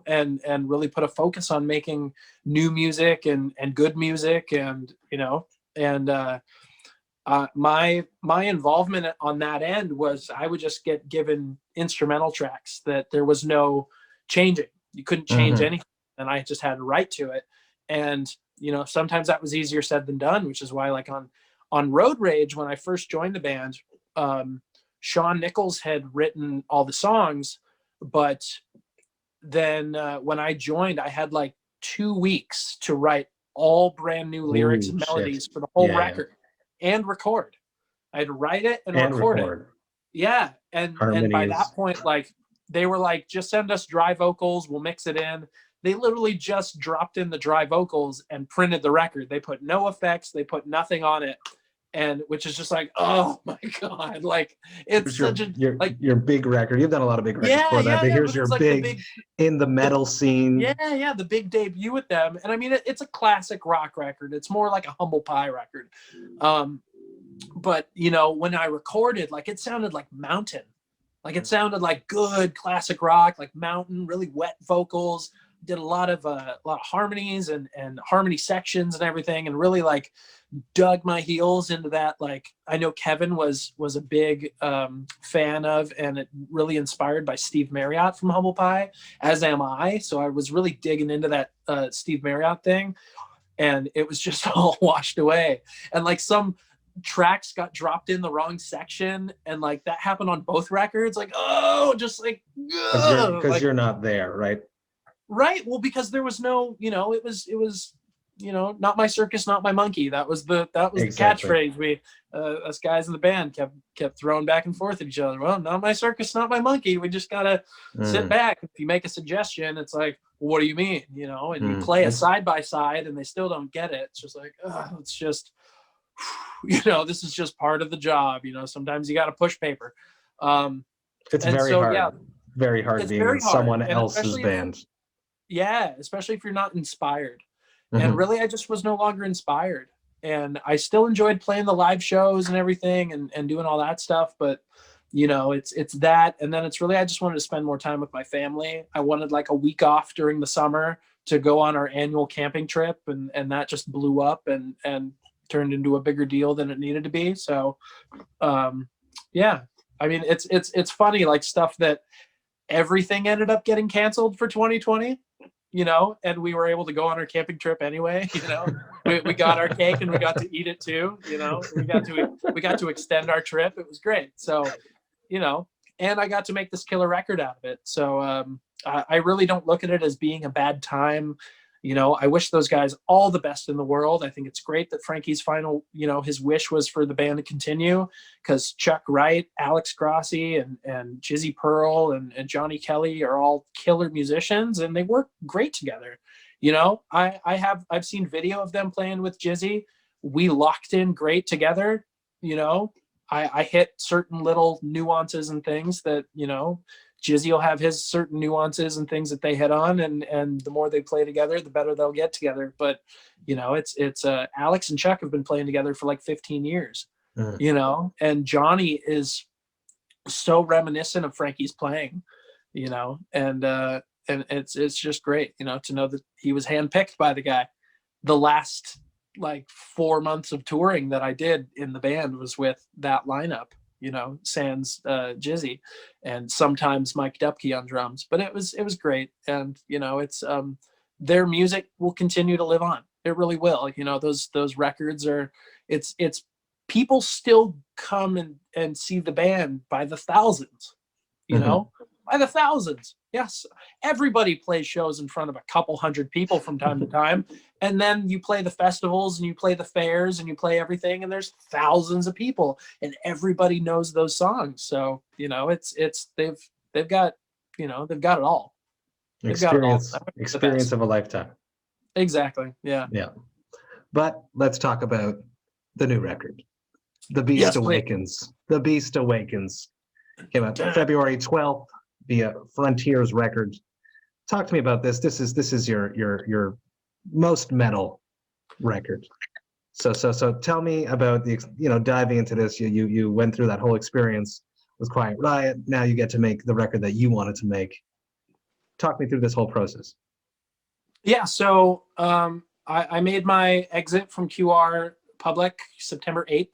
and really put a focus on making new music and good music, and my involvement on that end was I would just get given instrumental tracks that there was no changing. You couldn't change anything, and I just had to write to it. And sometimes that was easier said than done, which is why, like on Road Rage, when I first joined the band, Sean Nichols had written all the songs, but then when I joined, I had like 2 weeks to write all brand new lyrics and melodies for the whole record and record. I'd write it and record it. Yeah. And by that point, like, they were like, just send us dry vocals, we'll mix it in. They literally just dropped in the dry vocals and printed the record. They put no effects, they put nothing on it. And which is just like, oh my God, like it's such your big record. You've done a lot of big records before that, but here's your like big in the metal scene. Yeah, the big debut with them. And I mean, it's a classic rock record. It's more like a Humble Pie record. But when I recorded, like, it sounded like Mountain. Like, it sounded like good classic rock, like Mountain, really wet vocals. Did a lot of harmonies and harmony sections and everything, and really like dug my heels into that. Like, I know Kevin was a big fan of, and it really inspired by Steve Marriott from Humble Pie, as am I. So I was really digging into that Steve Marriott thing, and it was just all washed away. And like some tracks got dropped in the wrong section, and like that happened on both records. Like, just like because you're not there, right? Right. Well, because there was no, it was, not my circus, not my monkey. That was the catchphrase we, us guys in the band kept throwing back and forth at each other. Well, not my circus, not my monkey. We just gotta sit back. If you make a suggestion, it's like, well, what do you mean? And you play a side by side, and they still don't get it. It's just like, it's just, this is just part of the job. Sometimes you got to push paper. It's very hard. Yeah, very hard being in someone else's band. Yeah, especially if you're not inspired. And really, I just was no longer inspired. And I still enjoyed playing the live shows and everything and doing all that stuff. But, it's that. And then it's really, I just wanted to spend more time with my family. I wanted like a week off during the summer to go on our annual camping trip. And that just blew up and turned into a bigger deal than it needed to be. So, yeah, I mean, it's funny, like stuff that everything ended up getting canceled for 2020. And we were able to go on our camping trip anyway. We got our cake and we got to eat it too. We got to extend our trip. It was great. So, and I got to make this killer record out of it. So I really don't look at it as being a bad time. I wish those guys all the best in the world. I think it's great that Frankie's final, his wish was for the band to continue, because Chuck Wright, Alex Grossi, and Jizzy Pearl and Johnny Kelly are all killer musicians, and they work great together. I've seen video of them playing with Jizzy. We locked in great together. I hit certain little nuances and things that, Jizzy will have his certain nuances and things that they hit on, and the more they play together, the better they'll get together. But, it's Alex and Chuck have been playing together for like 15 years, and Johnny is so reminiscent of Frankie's playing, and it's just great, to know that he was handpicked by the guy. The last like 4 months of touring that I did in the band was with that lineup, you know, sans Jizzy, and sometimes Mike Dupke on drums. But it was great, and you know, it's their music will continue to live on. It really will. You know, those records are, it's people still come and see the band by the thousands, you know, by the thousands. Yes, everybody plays shows in front of a couple hundred people from time to time, and then you play the festivals and you play the fairs and you play everything, and there's thousands of people, and everybody knows those songs. So you know, it's they've got, you know, they've got it all. They've got it all. Experience of a lifetime. Exactly. Yeah. Yeah. But let's talk about the new record, The Beast Awakens. The Beast Awakens came out February 12th via Frontiers Records. Talk to me about this. This is your most metal record. So tell me about the, you know, diving into this. You went through that whole experience with Quiet Riot. Now you get to make the record that you wanted to make. Talk me through this whole process. Yeah. So I made my exit from QR public September 8th,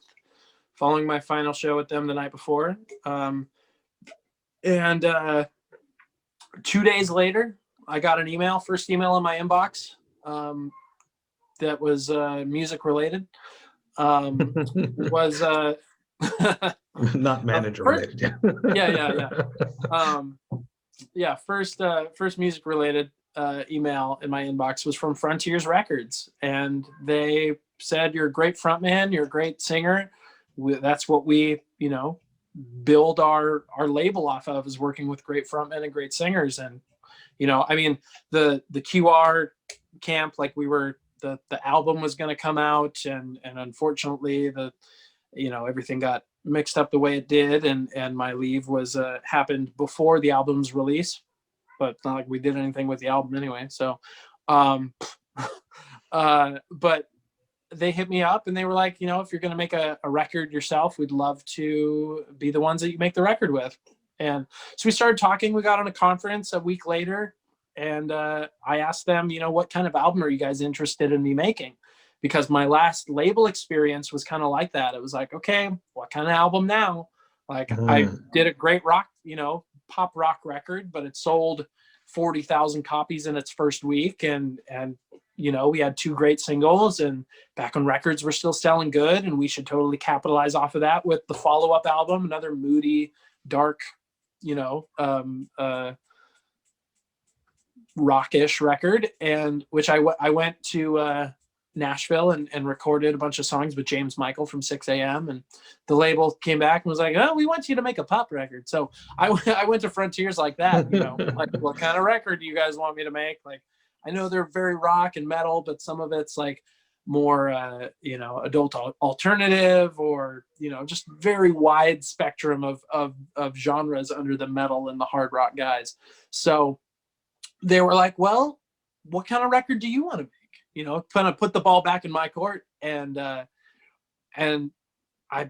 following my final show with them the night before. And 2 days later, I got an email, first email in my inbox, that was music related. It was not manager related. Yeah. First music related email in my inbox was from Frontiers Records, and they said, "You're a great frontman. You're a great singer. That's what we, you know, build our label off of, is working with great frontmen and great singers." And you know, I mean, the QR camp, like we were, the album was going to come out, and unfortunately you know, everything got mixed up the way it did, and my leave was happened before the album's release, but it's not like we did anything with the album anyway. So but they hit me up and they were like, you know, if you're going to make a record yourself, we'd love to be the ones that you make the record with. And so we started talking. We got on a conference a week later, and I asked them, you know, what kind of album are you guys interested in me making? Because my last label experience was kind of like that. It was like, okay, what kind of album now? Like I did a great rock, you know, pop rock record, but it sold 40,000 copies in its first week. And, you know, we had 2 great singles, and back when records were still selling good, and we should totally capitalize off of that with the follow-up album, another moody, dark, you know, rockish record, and which I went to Nashville and recorded a bunch of songs with James Michael from 6 a.m. And the label came back and was like, "Oh, we want you to make a pop record." So I went to Frontiers like that, you know, like, what kind of record do you guys want me to make? Like, I know they're very rock and metal, but some of it's like more, you know, adult alternative, or, you know, just very wide spectrum of genres under the metal and the hard rock guys. So they were like, "Well, what kind of record do you want to make?" You know, kind of put the ball back in my court. And I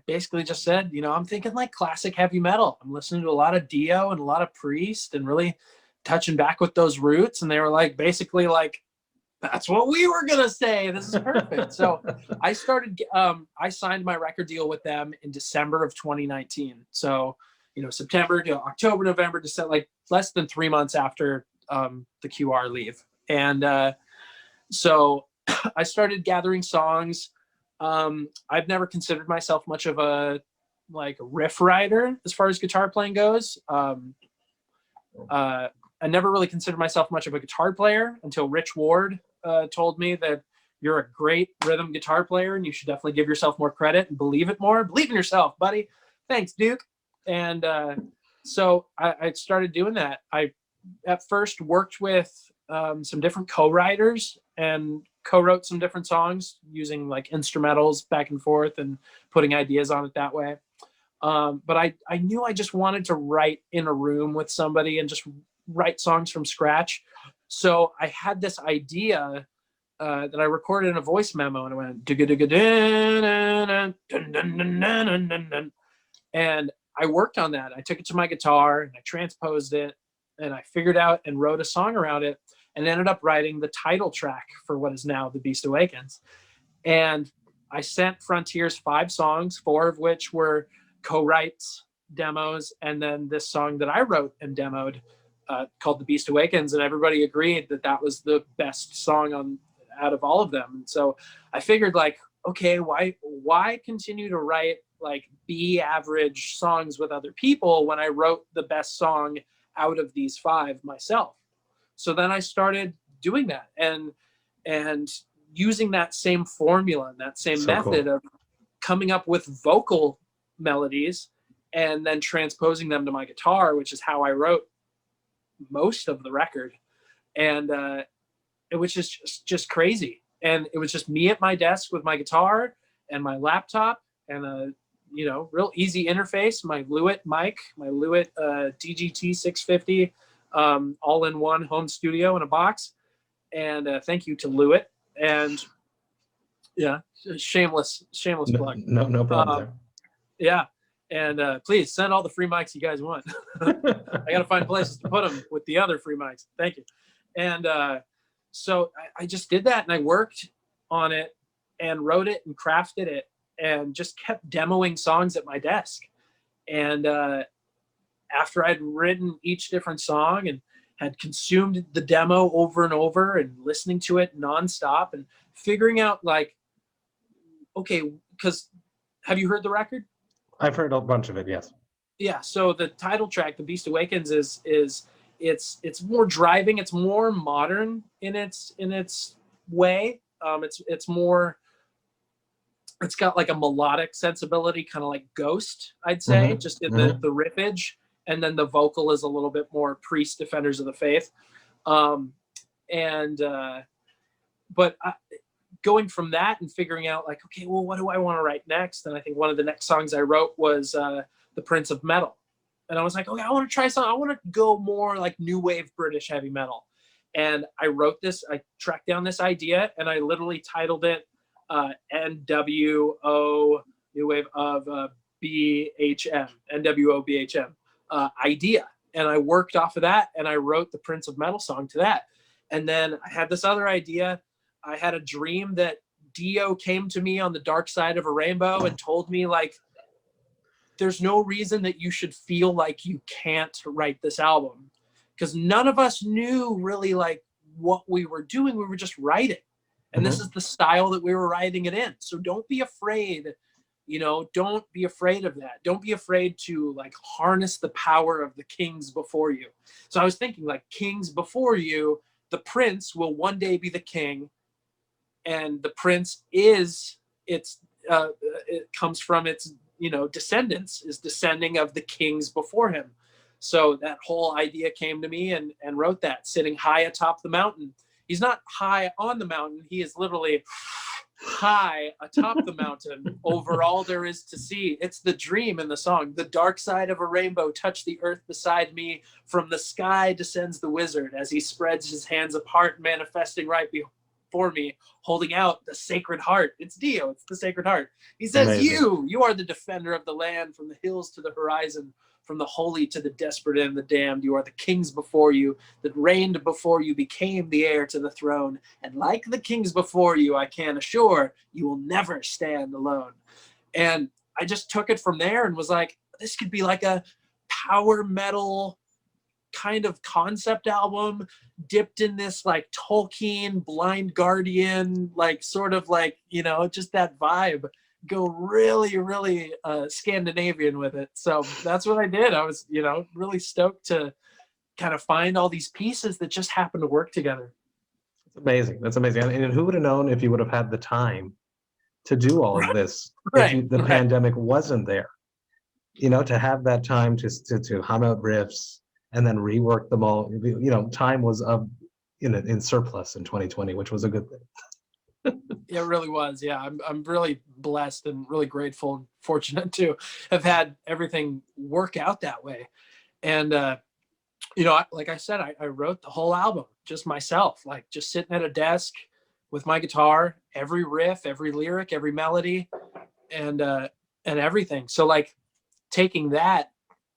basically just said, you know, I'm thinking like classic heavy metal. I'm listening to a lot of Dio and a lot of Priest, and really touching back with those roots. And they were like, basically like, "That's what we were going to say. This is perfect." So I started, I signed my record deal with them in December of 2019. So, you know, September to October, November, December, like less than 3 months after the QR leave. And so I started gathering songs. I've never considered myself much of a like riff writer as far as guitar playing goes. I never really considered myself much of a guitar player until Rich Ward told me that you're a great rhythm guitar player and you should definitely give yourself more credit and believe it more. Believe in yourself, buddy. Thanks, Duke. And so I started doing that. I at first worked with some different co-writers and co-wrote some different songs using like instrumentals back and forth and putting ideas on it that way. But I knew I just wanted to write in a room with somebody and just write songs from scratch. So I had this idea that I recorded in a voice memo, and it went, and I worked on that. I took it to my guitar and I transposed it, and I figured out and wrote a song around it, and ended up writing the title track for what is now The Beast Awakens. And I sent Frontiers 5 songs, 4 of which were co-writes, demos, and then this song that I wrote and demoed called The Beast Awakens, and everybody agreed that that was the best song out of all of them. And so I figured, like, okay, why continue to write like B average songs with other people when I wrote the best song out of these 5 myself? So then I started doing that and using that same formula and that same method of coming up with vocal melodies and then transposing them to my guitar, which is how I wrote most of the record. And it was just crazy. And it was just me at my desk with my guitar and my laptop and a real easy interface, my Lewitt mic, my Lewitt DGT 650 all-in-one home studio in a box. And thank you to Lewitt. And yeah, shameless plug. No problem there. Yeah. And please send all the free mics you guys want. I got to find places to put them with the other free mics. Thank you. And so I just did that, and I worked on it and wrote it and crafted it and just kept demoing songs at my desk. And after I'd written each different song and had consumed the demo over and over and listening to it nonstop and figuring out, like, okay, because have you heard the record? I've heard a bunch of it, yes. Yeah, so the title track, The Beast Awakens, is it's more driving, it's more modern in its way. It's more, it's got like a melodic sensibility, kind of like Ghost, I'd say, just in the riffage, and then the vocal is a little bit more Priest, Defenders of the Faith. But going from that and figuring out, like, okay, well, what do I want to write next? And I think one of the next songs I wrote was The Prince of Metal. And I was like, okay, I want to try something. I want to go more like new wave British heavy metal. And I wrote this, I tracked down this idea, and I literally titled it NWO, new wave of BHM, NWO BHM idea. And I worked off of that, and I wrote the Prince of Metal song to that. And then I had this other idea. I had a dream that Dio came to me on the dark side of a rainbow and told me, like, there's no reason that you should feel like you can't write this album, because none of us knew really like what we were doing. We were just writing, and this is the style that we were writing it in. So don't be afraid, don't be afraid of that. Don't be afraid to like harness the power of the kings before you. So I was thinking, like, kings before you, the prince will one day be the king, and the prince is it comes from its descendants, is descending of the kings before him. So that whole idea came to me, and wrote that, sitting high atop the mountain. He's not high on the mountain. He is literally high atop the mountain over all there is to see. It's the dream in the song. The dark side of a rainbow touched the earth beside me. From the sky descends the wizard as he spreads his hands apart, manifesting right before me, holding out the sacred heart. It's Dio. It's the sacred heart. He says, amazing. You are the defender of the land, from the hills to the horizon, from the holy to the desperate and the damned. You are the kings before you that reigned before you, became the heir to the throne. And like the kings before you, I can assure you will never stand alone. And I just took it from there and was like, this could be like a power metal kind of concept album dipped in this like Tolkien, Blind Guardian, like sort of like, just that vibe. Go really, really Scandinavian with it. So that's what I did. I was, really stoked to kind of find all these pieces that just happen to work together. It's amazing. That's amazing. And who would have known if you would have had the time to do all of this if the pandemic wasn't there? To have that time to hum out riffs and then rework them all. Time was in surplus in 2020, which was a good thing. It really was. Yeah, I'm really blessed and really grateful and fortunate to have had everything work out that way. And like I said, I wrote the whole album just myself, like just sitting at a desk with my guitar, every riff, every lyric, every melody, and everything. So like taking that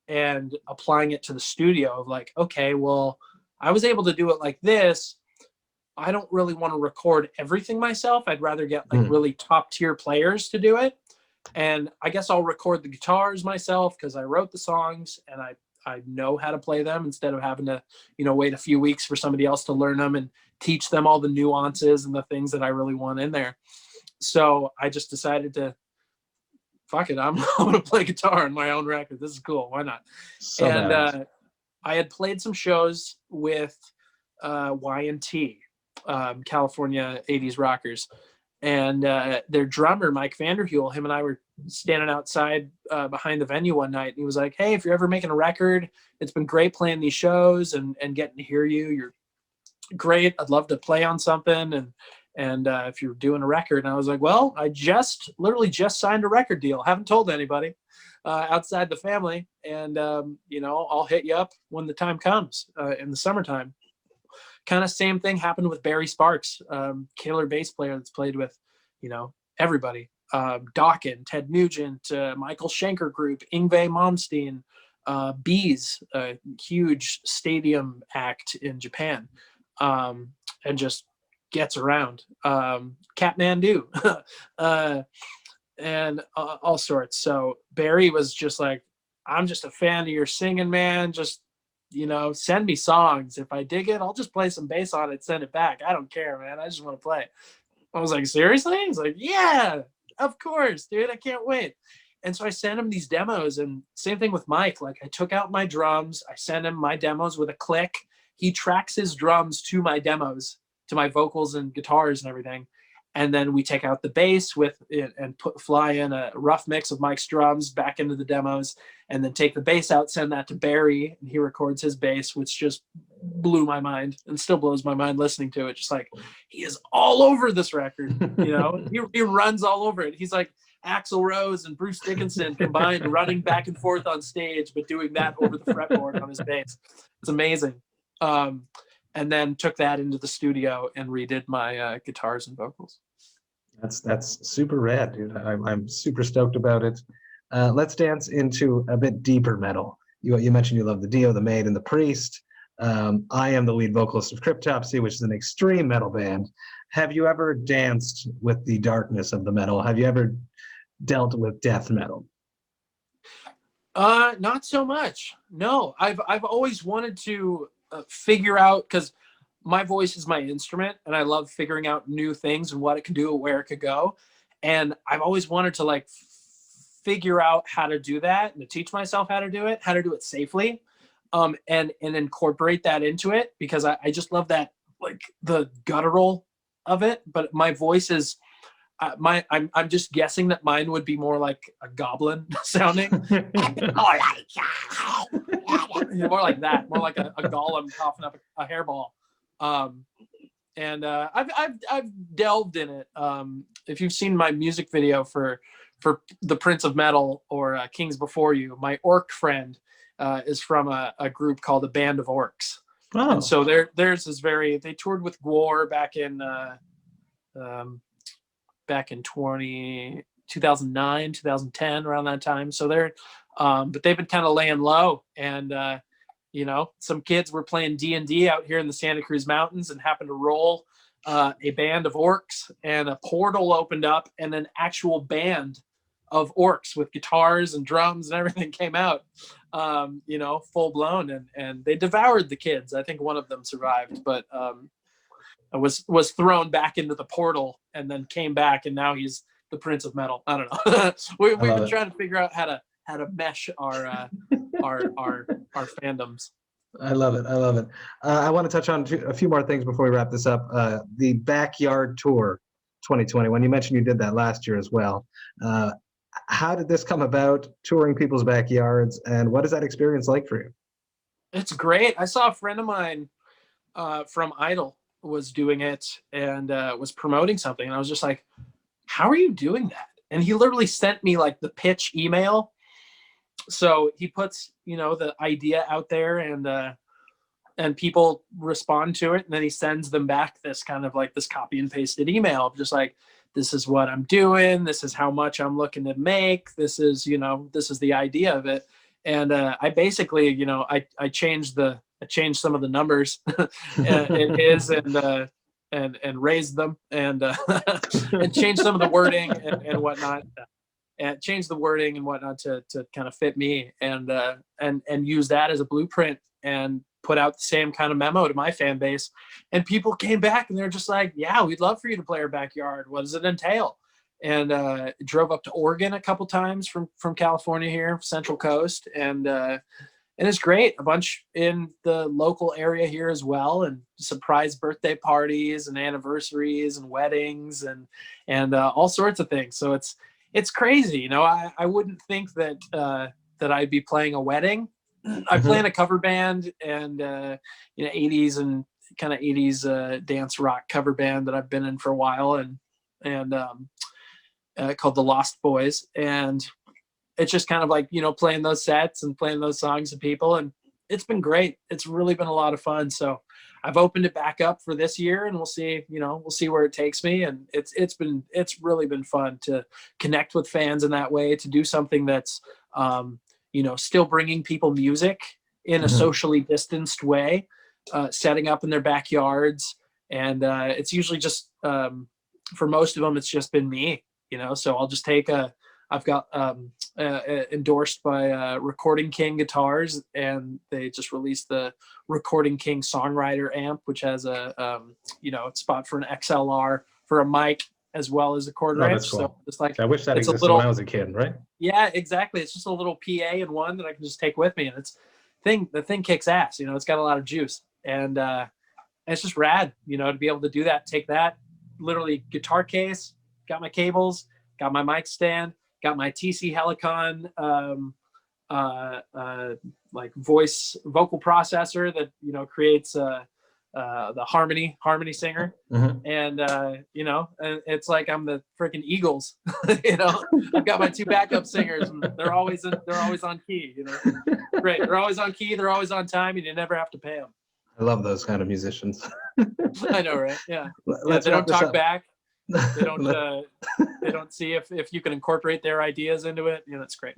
and applying it to the studio of like, okay, well, I was able to do it like this. I don't really want to record everything myself. I'd rather get like really top tier players to do it. And I guess I'll record the guitars myself because I wrote the songs and I know how to play them instead of having to, wait a few weeks for somebody else to learn them and teach them all the nuances and the things that I really want in there. So I just decided to, fuck it, I'm going to play guitar on my own record. This is cool. Why not? So and I had played some shows with Y&T, California 80s rockers. And their drummer, Mike Vanderhule, him and I were standing outside behind the venue one night. And he was like, hey, if you're ever making a record, it's been great playing these shows and getting to hear you. You're great. I'd love to play on something. And if you're doing a record. And I was like, well, I literally just signed a record deal. Haven't told anybody outside the family. And, I'll hit you up when the time comes in the summertime. Kind of same thing happened with Barry Sparks, killer bass player that's played with, everybody. Dawkins, Ted Nugent, Michael Schenker Group, Yngwie Malmsteen, Bees, a huge stadium act in Japan, and just gets around. Kathmandu, and all sorts. So Barry was just like, I'm just a fan of your singing, man. Just send me songs. If I dig it, I'll just play some bass on it, send it back. I don't care, man. I just want to play. I was like, seriously? He's like, yeah, of course, dude. I can't wait. And so I sent him these demos, and same thing with Mike. Like, I took out my drums. I sent him my demos with a click. He tracks his drums to my demos, to my vocals and guitars and everything. And then we take out the bass with it and fly in a rough mix of Mike's drums back into the demos, and then take the bass out, send that to Barry, and he records his bass, which just blew my mind and still blows my mind listening to it. Just like, he is all over this record, he runs all over it. He's like Axl Rose and Bruce Dickinson combined, running back and forth on stage, but doing that over the fretboard on his bass. It's amazing. And then took that into the studio and redid my guitars and vocals. That's super rad, dude. I'm super stoked about it. Let's dance into a bit deeper metal. You mentioned you love the Dio, the Maid, and the Priest. I am the lead vocalist of Cryptopsy, which is an extreme metal band. Have you ever danced with the darkness of the metal? Have you ever dealt with death metal? Not so much. No, I've always wanted to figure out, because my voice is my instrument and I love figuring out new things and what it can do and where it could go. And I've always wanted to like figure out how to do that and to teach myself how to do it safely, and incorporate that into it, because I just love that, like the guttural of it. But my voice is I'm just guessing that mine would be more like a goblin sounding. More like that, more like a golem coughing up a hairball. I've delved in it. If you've seen my music video for the Prince of Metal or Kings Before You, my orc friend is from a group called the Band of Orcs. Oh. And so theirs is they toured with Gwar back in 2009, 2010, around that time. So but they've been kind of laying low, and some kids were playing D&D out here in the Santa Cruz Mountains and happened to roll a band of orcs, and a portal opened up and an actual band of orcs with guitars and drums and everything came out, full blown, and they devoured the kids. I think one of them survived, but was thrown back into the portal and then came back, and now he's the Prince of Metal. I don't know. We've been trying to figure out how to mesh our fandoms. I love it. I want to touch on a few more things before we wrap this up. The Backyard Tour 2020, when you mentioned you did that last year as well. How did this come about, touring people's backyards, and what is that experience like for you? It's great. I saw a friend of mine from Idol was doing it and was promoting something, and I was just like, how are you doing that? And he literally sent me like the pitch email. So he puts, the idea out there, and people respond to it, and then he sends them back this kind of like this copy and pasted email, just like, this is what I'm doing, this is how much I'm looking to make, this is the idea of it. And I basically, I changed some of the numbers in his, and and raised them and and changed some of the wording and whatnot. And change the wording and whatnot to kind of fit me and use that as a blueprint and put out the same kind of memo to my fan base. And people came back and they're just like, yeah, we'd love for you to play our backyard. What does it entail? And drove up to Oregon a couple times from California here, Central Coast. And it's great. A bunch in the local area here as well, and surprise birthday parties and anniversaries and weddings and all sorts of things. So it's crazy. You know, I wouldn't think that I'd be playing a wedding. I play in a cover band and, 80s and kind of 80s dance rock cover band that I've been in for a while and called The Lost Boys. And it's just kind of like, playing those sets and playing those songs to people. And it's been great. It's really been a lot of fun. So I've opened it back up for this year and we'll see where it takes me. And it's really been fun to connect with fans in that way, to do something that's, still bringing people music in a socially distanced way, setting up in their backyards. And it's usually just, for most of them, it's just been me, so I'll just take I've got endorsed by Recording King Guitars, and they just released the Recording King Songwriter amp, which has a spot for an XLR for a mic as well as a quarter inch. That's cool. So it's like, I wish that it's existed when I was a kid, right? Yeah, exactly. It's just a little PA in one that I can just take with me, and the thing kicks ass. It's got a lot of juice, and it's just rad. To be able to do that, take that literally guitar case, got my cables, got my mic stand. Got my TC Helicon like vocal processor that creates the harmony singer, and and it's like I'm the freaking Eagles. I've got my two backup singers, and they're always on key. Great, they're always on key, they're always on time, and you never have to pay them. I love those kind of musicians. I know, right? Yeah. Let's they don't talk up. back. They don't see if you can incorporate their ideas into it. That's great.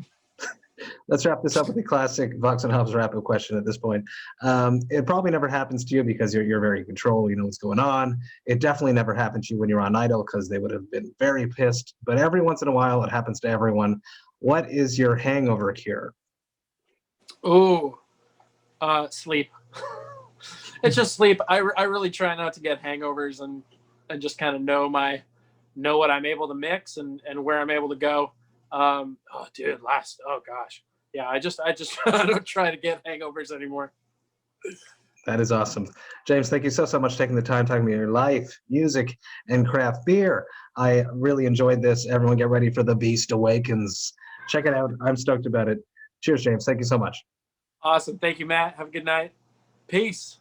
Let's wrap this up with the classic Vox and Hops wrap-up question at this point. It probably never happens to you because you're very in control, you know what's going on. It definitely never happened to you when you're on Idol because they would have been very pissed. But every once in a while, it happens to everyone. What is your hangover cure? Oh, sleep. It's just sleep. I really try not to get hangovers and just kind of know what I'm able to mix and where I'm able to go. Oh gosh. Yeah, I don't try to get hangovers anymore. That is awesome. James, thank you so much for taking the time talking about your life, music, and craft beer. I really enjoyed this. Everyone get ready for the Beast Awakens. Check it out. I'm stoked about it. Cheers, James. Thank you so much. Awesome. Thank you, Matt. Have a good night. Peace.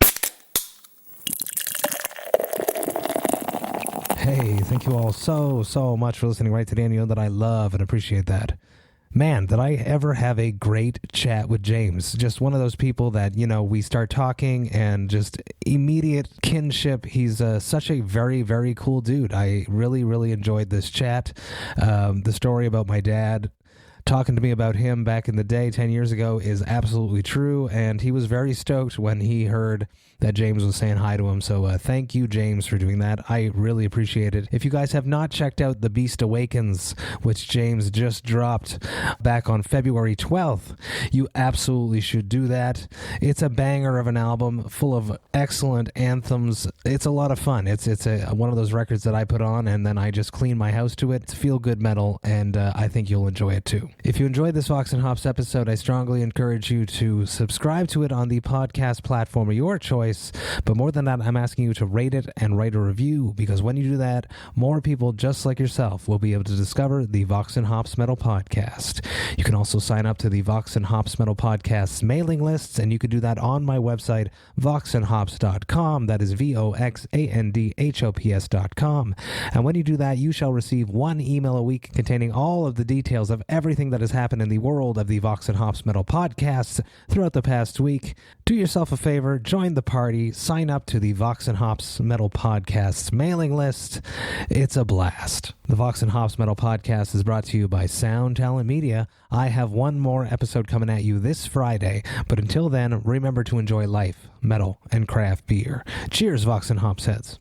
Hey, thank you all so much for listening right to the end. You know that I love and appreciate that. Man, did I ever have a great chat with James. Just one of those people that, we start talking and just immediate kinship. He's such a very, very cool dude. I really, really enjoyed this chat. The story about my dad talking to me about him back in the day 10 years ago is absolutely true, and he was very stoked when he heard that James was saying hi to him. So thank you, James, for doing that. I really appreciate it. If you guys have not checked out The Beast Awakens, which James just dropped back on February 12th, you absolutely should do that. It's a banger of an album full of excellent anthems. It's a lot of fun. It's one of those records that I put on and then I just clean my house to it. It's feel-good metal, and I think you'll enjoy it too. If you enjoyed this Vox and Hops episode, I strongly encourage you to subscribe to it on the podcast platform of your choice. But more than that, I'm asking you to rate it and write a review, because when you do that, more people just like yourself will be able to discover the Vox and Hops Metal Podcast. You can also sign up to the Vox and Hops Metal Podcast's mailing lists, and you can do that on my website, voxandhops.com. That is VOXANDHOPS.com. And when you do that, you shall receive one email a week containing all of the details of everything everything that has happened in the world of the Vox and Hops Metal Podcast throughout the past week. Do yourself a favor, join the party, sign up to the Vox and Hops Metal Podcast's mailing list. It's a blast. The Vox and Hops Metal Podcast is brought to you by Sound Talent Media. I have one more episode coming at you this Friday, but until then, remember to enjoy life, metal, and craft beer. Cheers, Vox and Hops heads.